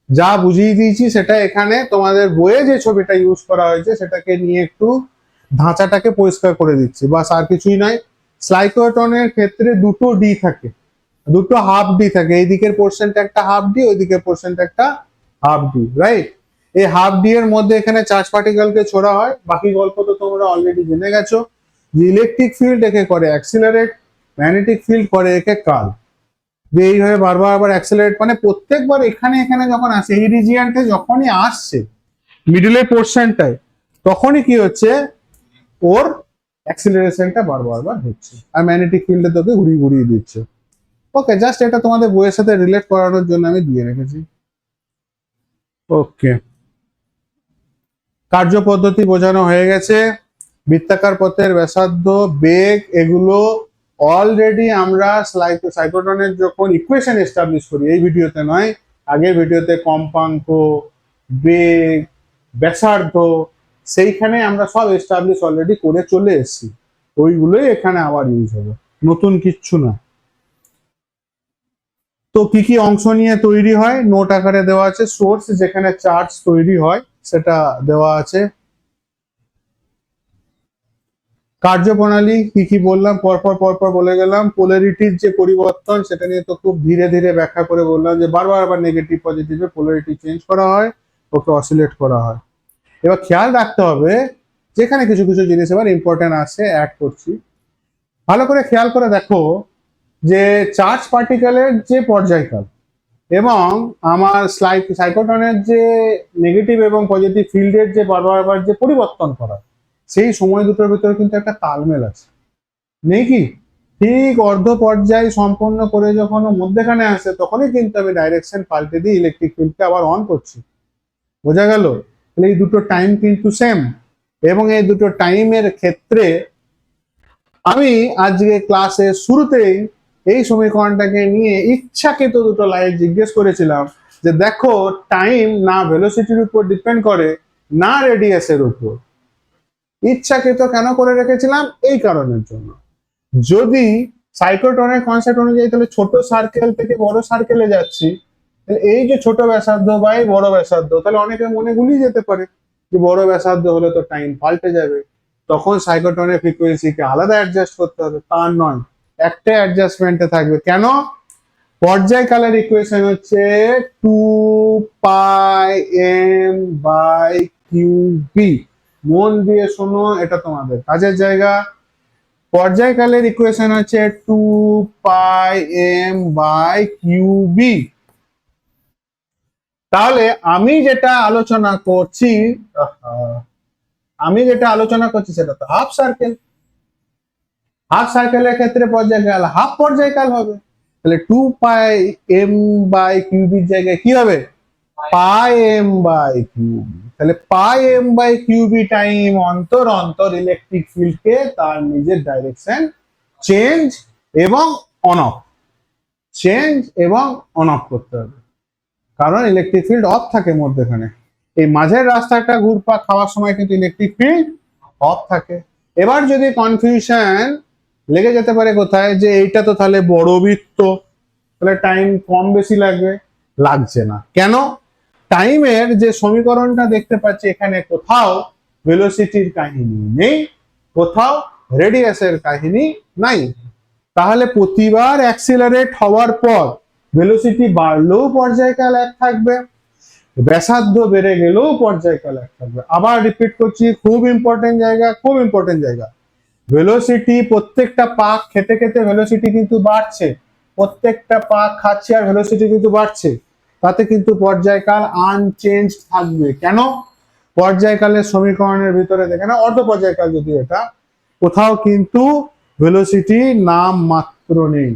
যা বুঝিয়ে দিয়েছি সেটা এখানে তোমাদের বইয়ে যে ছবিটা ইউজ করা হয়েছে সেটাকে নিয়ে একটু ধাঁচাটাকে পরিষ্কার করে দিচ্ছি, বাস আর কিছুই নয়। সাইক্লোটনের ক্ষেত্রে দুটো ডি থাকে, দুটো হাফ ডি থাকে, এই দিকের পোর্শনটা একটা হাফ ডি, ওই দিকের পোর্শনটা একটা হাফ ডি, রাইট? এই হাফ ডি এর মধ্যে এখানে চার্জ পার্টিকেলকে ছোড়া হয়। বাকি গল্প তো তোমরা অলরেডি জেনে গেছো যে ইলেকট্রিক ফিল্ড একে করে অ্যাক্সিলারেট, ম্যাগনেটিক ফিল্ড করে একে কার্ল। যে এইভাবে বারবার আবার অ্যাক্সিলারেট, মানে প্রত্যেকবার এখানে এখানে যখন আসে, এই রিজিয়নটা যখনই আসছে মিডলের পোর্শনটায়, তখনই কি হচ্ছে, ওর অ্যাক্সিলারেশনটা বারবার হচ্ছে আর ম্যাগনেটিক ফিল্ডে তোকে ঘুরিয়ে ঘুরিয়ে দিচ্ছে। ওকে, জাস্ট এটা তোমাদের বইয়ের সাথে রিলেট করানোর জন্য আমি দিয়ে রেখেছি। ওকে, কার্যপদ্ধতি বোঝানো হয়ে গেছে। বৃত্তাকার পথের ব্যাসার্ধ, বেগ, এগুলো অলরেডি আমরা সাইক্লোটনের যখন ইকুয়েশন এস্টাবলিশ করি, এই ভিডিওতে নয়, আগের ভিডিওতে কম্পাঙ্ক, বেগ, ব্যাসার্ধ, সেইখানে আমরা সব এস্টাবলিশ অলরেডি করে চলে এসেছি। ওইগুলোই এখানে আবার ইউজ হবে, নতুন কিচ্ছু না। তো কি কি অংশ নিয়ে তৈরি হয় নোট আকারে দেওয়া আছে। সোর্স, যেখানে চার্জ তৈরি হয় সেটা দেওয়া আছে। কার্যপ্রণালী কি কি বললাম, পরপর পরপর বলে গেলাম। পোলারিটির যে পরিবর্তন সেটা নিয়ে তো খুব ধীরে ধীরে ব্যাখ্যা করে বললাম যে বারবার আবার নেগেটিভ পজিটিভে পোলারিটি চেঞ্জ করা হয়, ওকে অসিলেট করা হয়। এবার খেয়াল রাখতে হবে, যেখানে কিছু কিছু জিনিস এবার ইম্পর্টেন্ট আছে অ্যাড করছি, ভালো করে খেয়াল করে দেখো যে চার্জ পার্টিকেলের যে পর্যায়কাল এবং আমার সাইক্লোটনের যে নেগেটিভ এবং পজিটিভ ফিল্ডের যে বারবার যে পরিবর্তন করা, সেই সময় দুটোর ভিতরে কিন্তু একটা তালমেল আছে, নেই কি? ঠিক অর্ধ পর্যায় সম্পন্ন করে যখন মধ্যেখানে আসে তখনই কিন্তু আমি ডাইরেকশন পাল্টে দিয়ে ইলেকট্রিক ফিল্ডকে আবার অন করছি। বোঝা গেল? তাহলে এই দুটো টাইম কিন্তু সেম, এবং এই দুটো টাইমের ক্ষেত্রে আমি আজকে ক্লাসের শুরুতেই এই সমীকরণটাকে নিয়ে ইচ্ছাকৃত দুটো লাইন জিজ্ঞেস করেছিলাম যে দেখো, টাইম না ভেলোসিটির উপর ডিপেন্ড করে না রেডিয়াসের উপর। ইচ্ছাকৃত কেন করে রেখেছিলাম? এই কারণের জন্য, যদি সাইক্লোটনের কনসেপ্ট অনুযায়ী তাহলে ছোট সার্কেল থেকে বড় সার্কেলে যাচ্ছি, এই যে ছোট ব্যাসার্ধ বা এই বড় ব্যাসার্ধ, তাহলে অনেকের মনে গুলিয়ে যেতে পারে যে বড় ব্যাসার্ধ হলে তো টাইম পাল্টে যাবে, তখন সাইক্লোটনের ফ্রিকোয়েন্সিকে আলাদা অ্যাডজাস্ট করতে হবে। তা নয়, একটা অ্যাডজাস্টমেন্টে থাকবে। কেন? পর্যায়কালের ইকুয়েশন হচ্ছে 2πm/qb। মন দিয়ে শোনো, এটা তোমাদের কাজের জায়গা। পর্যায়কালের ইকুয়েশন হচ্ছে 2πm/qb। তাহলে আমি যেটা আলোচনা করছি সেটা তো হাফ সার্কেল। হাফ সার্কেলের ক্ষেত্রে পর্যায়কাল হাফ পর্যায়কাল হবে, তাহলে 2πm/qb জায়গায় কি হবে? πm/qb। তাহলে πm/qb টাইম অন্তর অন্তর ইলেকট্রিক ফিল্ডকে তার নিজের ডাইরেকশন চেঞ্জ এবং অন অফ করতে হবে, কারণ ইলেকট্রিক ফিল্ড অফ থাকে মধ্যখানে। এই মাঝের রাস্তাটা ঘুরপাক খাওয়ার সময় কিন্তু ইলেকট্রিক ফিল্ড অফ থাকে। এবার যদি কনফিউশন লেগে যেতে পারে কোথায়, যে এইটা তো তাহলে বড় বৃত্ত, তাহলে টাইম কম বেশি লাগবে। লাগছে না। কেন? টাইমের যে সমীকরণটা দেখতে পাচ্ছি এখানে কোথাও ভেলোসিটির কাহিনী নেই, কোথাও রেডিয়াসের কাহিনী নাই। তাহলে প্রতিবার অ্যাক্সিলারেট হওয়ার পর ভেলোসিটি বাড়লেও পর্যায়কাল এক থাকবে, ব্যাসার্ধ বেড়ে গেলেও পর্যায়কাল এক থাকবে। আবার রিপিট করছি, খুব ইম্পর্টেন্ট জায়গা। ভেলোসিটি প্রত্যেকটা পাক খেতে খেতে ভেলোসিটি কিন্তু বাড়ছে, প্রত্যেকটা পাক খাচ্ছে আর ভেলোসিটি কিন্তু বাড়ছে, তাতে কিন্তু পর্যায়কাল আনচেঞ্জ থাকবে। কেন? পর্যায়কালের সমীকরণের ভিতরে দেখে না, অর্ধ পর্যায়কাল যদি এটা, কোথাও কিন্তু ভেলোসিটি নাম মাত্র নেই।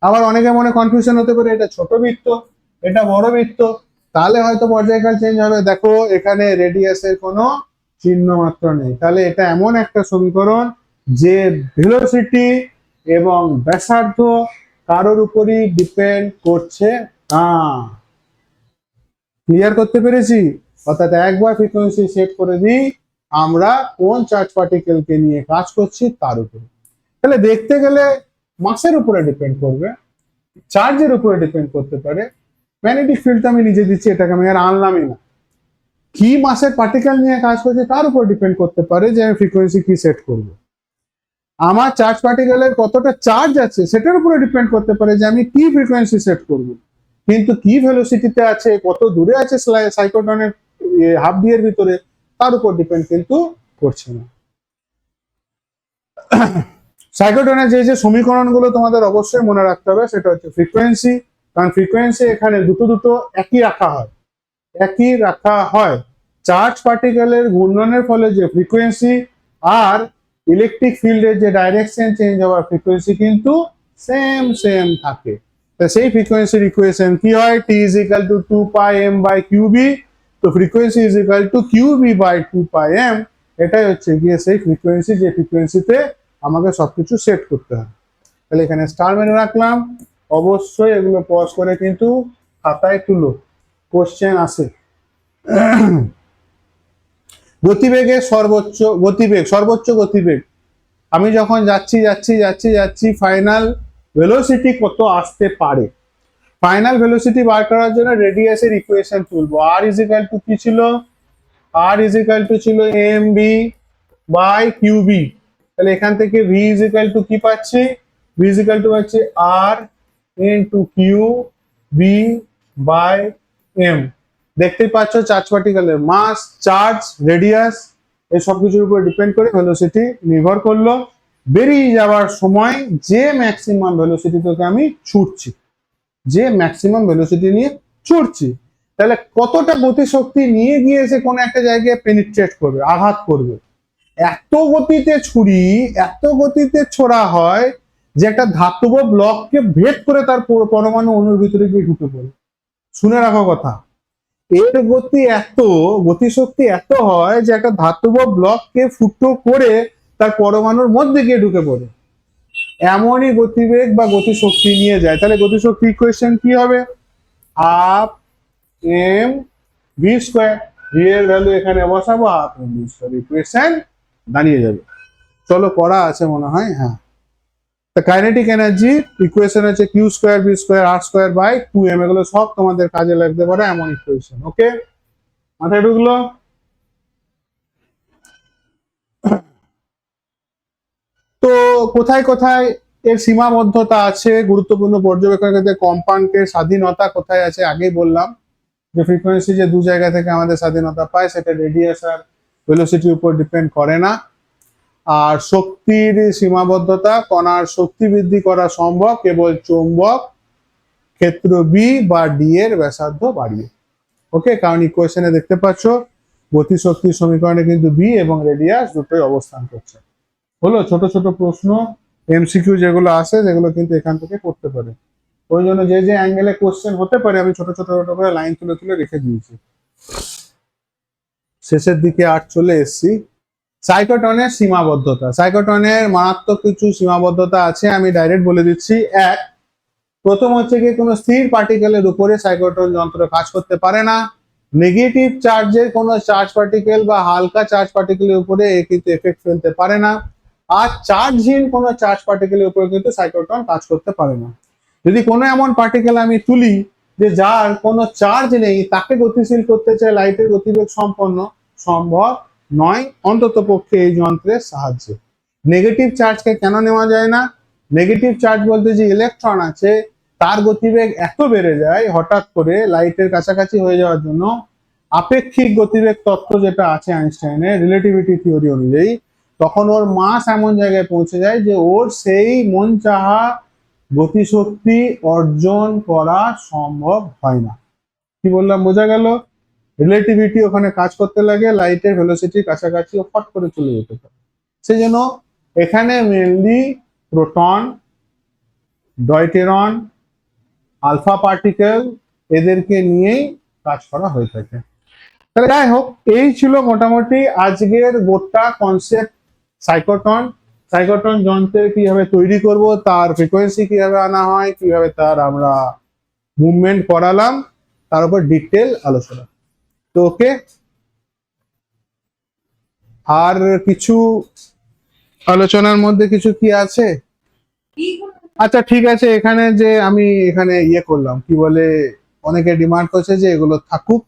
আবার অনেকে মনে কনফিউশন হতে পারে এটা ছোট বৃত্ত, এটা বড় বৃত্ত, তাহলে হয়তো পর্যায়কাল চেঞ্জ হবে। দেখো এখানে রেডিয়াসের কোনো চিহ্ন মাত্র নেই, তাহলে এটা এমন একটা সমীকরণ যে ভেলোসিটি এবং ব্যাসার্ধ কারোর উপরই ডিপেন্ড করছে না। ক্লিয়ার করতে পেরেছি? অর্থাৎ একবার ফ্রিকোয়েন্সি সেট করে দিই, আমরা কোন চার্জ পার্টিকেলকে নিয়ে কাজ করছি তার উপরে। তাহলে দেখতে গেলে মাসের উপরে ডিপেন্ড করবে, চার্জের উপরে ডিপেন্ড করতে পারে। ম্যাগনেটিক ফিল্ডটা আমি নিজে দিচ্ছি, এটাকে আমি আর আনলামই না। কি মাসের পার্টিকেল নিয়ে কাজ করছে তার উপর ডিপেন্ড করতে পারে যে আমি ফ্রিকোয়েন্সি কি সেট করব। আমার চার্জ পার্টিকেলের কতটা চার্জ আছে সেটার উপরে ডিপেন্ড করতে পারে যে আমি কি ফ্রিকোয়েন্সি সেট করব। কিন্তু কি ভেলোসিটিতে আছে, কত দূরে আছে সাইক্লোট্রনের হাফ ডি এর ভিতরে, তার উপর ডিপেন্ড কিন্তু করছে না। সাইক্লোট্রনের যে যে সমীকরণগুলো তোমাদের অবশ্যই মনে রাখতে হবে সেটা হচ্ছে ফ্রিকোয়েন্সি, কারণ ফ্রিকোয়েন্সি এখানে দুটো দুটো একই রাখা হয়, একই রাখা হয়। চার্জ পার্টিকেলের ঘূর্ণনের ফলে যে ফ্রিকোয়েন্সি আর ইলেকট্রিক ফিল্ডের যে ডাইরেকশন চেঞ্জ হওয়ার ফ্রিকোয়েন্সি কিন্তু সেম সেম থাকে। সেই ফ্রিকোয়েন্সির ইকুয়েশন কি হয়, T is equal to 2 pi M by Q B. তো frequency is equal to Q B by 2 pi M. এটাই হচ্ছে গিয়ে সেই ফ্রিকোয়েন্সি যে ফ্রিকোয়েন্সিতে আমাকে সবকিছু সেট করতে হয়। তাহলে এখানে স্টার মেনে রাখলাম। অবশ্যই এগুলো পজ করে কিন্তু খাতায় তুলো, কোশ্চেন আসে। গতিবেগের সর্বোচ্চ গতিবেগ, সর্বোচ্চ গতিবেগ আমি যখন যাচ্ছি যাচ্ছি যাচ্ছি যাচ্ছি ফাইনাল ভেলোসিটি কত আসতে পারে। ফাইনাল ভেলোসিটি বার করার জন্য রেডিয়াসের ইকুয়েশন তুলবো। আর ইজ ইকাল টু কি ছিল, আর ইজ ইকাল টু ছিল এম বি বাই কিউবি। তাহলে এখান থেকে ভি ইজ ইকাল টু কি পাচ্ছি, ভি ইজ ইকাল টু পাচ্ছি R into Q B by M. দেখতেই পাচ্ছ চার্জ পার্টিকেলের মাস, চার্জ, রেডিয়াস এই সব কিছুর উপর ডিপেন্ড করে ভেলোসিটি নির্ভর করলো। বেরিয়ে যাওয়ার সময় যে ম্যাক্সিমাম ভেলোসিটি থেকে আমি ছুটছি, যে ম্যাক্সিমাম ভেলোসিটি নিয়ে ছুটছি, তাহলে কতটা গতিশক্তি নিয়ে গিয়ে সে কোনো একটা জায়গায় পেনিট্রেট করবে, আঘাত করবে। এত গতিতে ছুরি, এত গতিতে ছোড়া হয় যে একটা ধাতব ব্লককে ভেদ করে তার পরমাণু অণুর ভিতরে গিয়ে ঢুকে পড়ে। শুনে রাখো কথা, এর গতি এত, গতিশক্তি এত হয় যে একটা ধাতব ব্লককে ফুটো করে তার পরমাণুর মধ্যে গিয়ে ঢুকে পড়ে। এমনই গতিবেগ বা গতিশক্তি নিয়ে যায়। তাহলে গতিশক্তি ইকুয়েশন কি হবে, half M V square. V এর ভ্যালু এখানে বসাবো, half M V square equation দাঁড়িয়ে যাবে। চলো করা আছে মনে হয়, হ্যাঁ। কাইনেটিক এনার্জি ইকুয়েশন হচ্ছে Q square B square R square by 2m। এগুলো সব তোমাদের কাজে লাগতে পারে এমন ইকুয়েশন। ওকে, মাথায় ঢুকলো? তো কোথায় কোথায় এর সীমাবদ্ধতা আছে, গুরুত্বপূর্ণ পর্যবেক্ষণের ক্ষেত্রে কম্পাঙ্কের স্বাধীনতা কোথায় আছে, আগেই বললাম যে ফ্রিকোয়েন্সি যে দু জায়গা থেকে আমাদের স্বাধীনতা পায় সেটা রেডিয়াস আর ভেলোসিটির উপর ডিপেন্ড করে না। আর শক্তির সীমাবদ্ধতা, কণার শক্তি বৃদ্ধি করা সম্ভব কেবল চৌম্বক ক্ষেত্র বি বা ডি এর ব্যাসার্ধ বাড়িয়ে। ওকে, কারণ ইকুয়েশনে দেখতে পাচ্ছ গতিশক্তির সমীকরণে কিন্তু বি এবং রেডিয়াস দুটোই অবস্থান করছে। হলো ছোট ছোট প্রশ্ন এমসিকিউ যেগুলো আসে সেগুলো কিন্তু এখান থেকে করতে পারে। ওই জন্য যে যে অ্যাঙ্গেলে কোশ্চেন হতে পারে আমি ছোট ছোট ছোট করে লাইন তুলে তুলে রেখে দিয়েছি। শেষের দিকে আর চলে এসছি। সাইক্লোট্রনের সীমাবদ্ধতা, সাইক্লোট্রনের মারাত্মক কিছু সীমাবদ্ধতা আছে, আমি ডাইরেক্ট বলে দিচ্ছি। এক, প্রথম হচ্ছে কি কোনো স্থির পার্টিকেলের উপরে সাইক্লোট্রন যন্ত্র কাজ করতে পারে না। নেগেটিভ চার্জের কোনো চার্জ পার্টিকেল বা হালকা চার্জ পার্টিকেলের উপরে কিন্তু এফেক্ট ফেলতে পারে না। আর চার্জহীন কোনো চার্জ পার্টিকেলের উপরে কিন্তু সাইক্লোট্রন কাজ করতে পারে না। যদি কোনো এমন পার্টিকেল আমি তুলি যে যার কোনো চার্জ নেই, তাকে গতিশীল করতে চাই লাইটের গতিবেগ সম্পন্ন, সম্ভব নয় অন্তত পক্ষে এই যন্ত্রের সাহায্যে। নেগেটিভ চার্জকে কেন নেওয়া যায় না, নেগেটিভ চার্জ বলতে যে ইলেকট্রন আছে তার গতিবেগ এত বেড়ে যায় হঠাৎ করে লাইটের কাছাকাছি হয়ে যাওয়ার জন্য, আপেক্ষিক গতিবেগ তত্ত্ব যেটা আছে আইনস্টাইনের রিলেটিভিটি থিওরি অনুযায়ী, তখন ওর মাস এমন জায়গায় পৌঁছে যায় যে ওর সেই মন চাহা গতিশক্তি অর্জন করা সম্ভব হয় না। কি বললাম বোঝা গেল? রিলেটিভিটি ওখানে কাজ করতে লাগে, লাইটের ভেলোসিটির কাছাকাছি ও ফট করে চলে যেতে পারে। সেই জন্য এখানে mainly proton, deuteron, alpha particle এদেরকে নিয়েই কাজ করা হয়ে থাকে। তাহলে যাই হোক, এই ছিল মোটামুটি আজকের গোটা কনসেপ্ট। সাইক্লোট্রন, সাইক্লোট্রন যন্ত্রের কিভাবে তৈরি করব, তার ফ্রিকোয়েন্সি কিভাবে আনা হয়, কিভাবে তার আমরা মুভমেন্ট করালাম, তার উপর ডিটেল আলোচনা। তো ওকে, আর কিছু আলোচনার মধ্যে কিছু কি আছে? আচ্ছা ঠিক আছে, এখানে যে আমি এখানে ইয়ে করলাম, কি বলে, অনেকে ডিমান্ড করছে যে এগুলো থাকুক,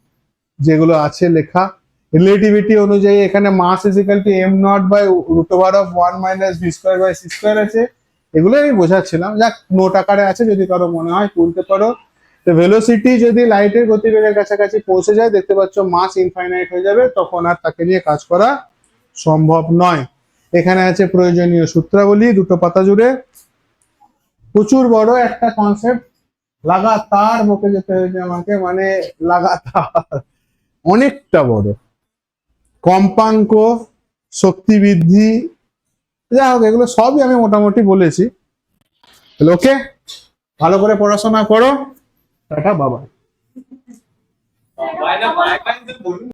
যেগুলো আছে লেখা। রিলেটিভিটি অনুযায়ী এখানে mass is equal to M naught by root over of 1 minus V square by C square আছে। এগুলো আমি বোঝাচ্ছিলাম, যাক নোট আকারে আছে, যদি কারো মনে হয় তুলতে পারো। তো ভেলোসিটি যদি লাইটের গতিবেগের কাছাকাছি পৌঁছে যায়, দেখতে পাচ্ছ মাস ইনফাইনাইট হয়ে যাবে, তখন আর তাকে নিয়ে কাজ করা সম্ভব নয়। এখানে আছে প্রয়োজনীয় সূত্রাবলী, দুটো পাতা জুড়ে। প্রচুর বড় একটা কনসেপ্ট, লাগাতার বকে যেতে হয়েছে আমাকে, মানে লাগাতার, অনেকটা বড়। কম্পাঙ্ক, শক্তি বৃদ্ধি, যাই হোক এগুলো সবই আমি মোটামুটি বলেছি। ওকে, ভালো করে পড়াশোনা করো। টাটা, বাবা।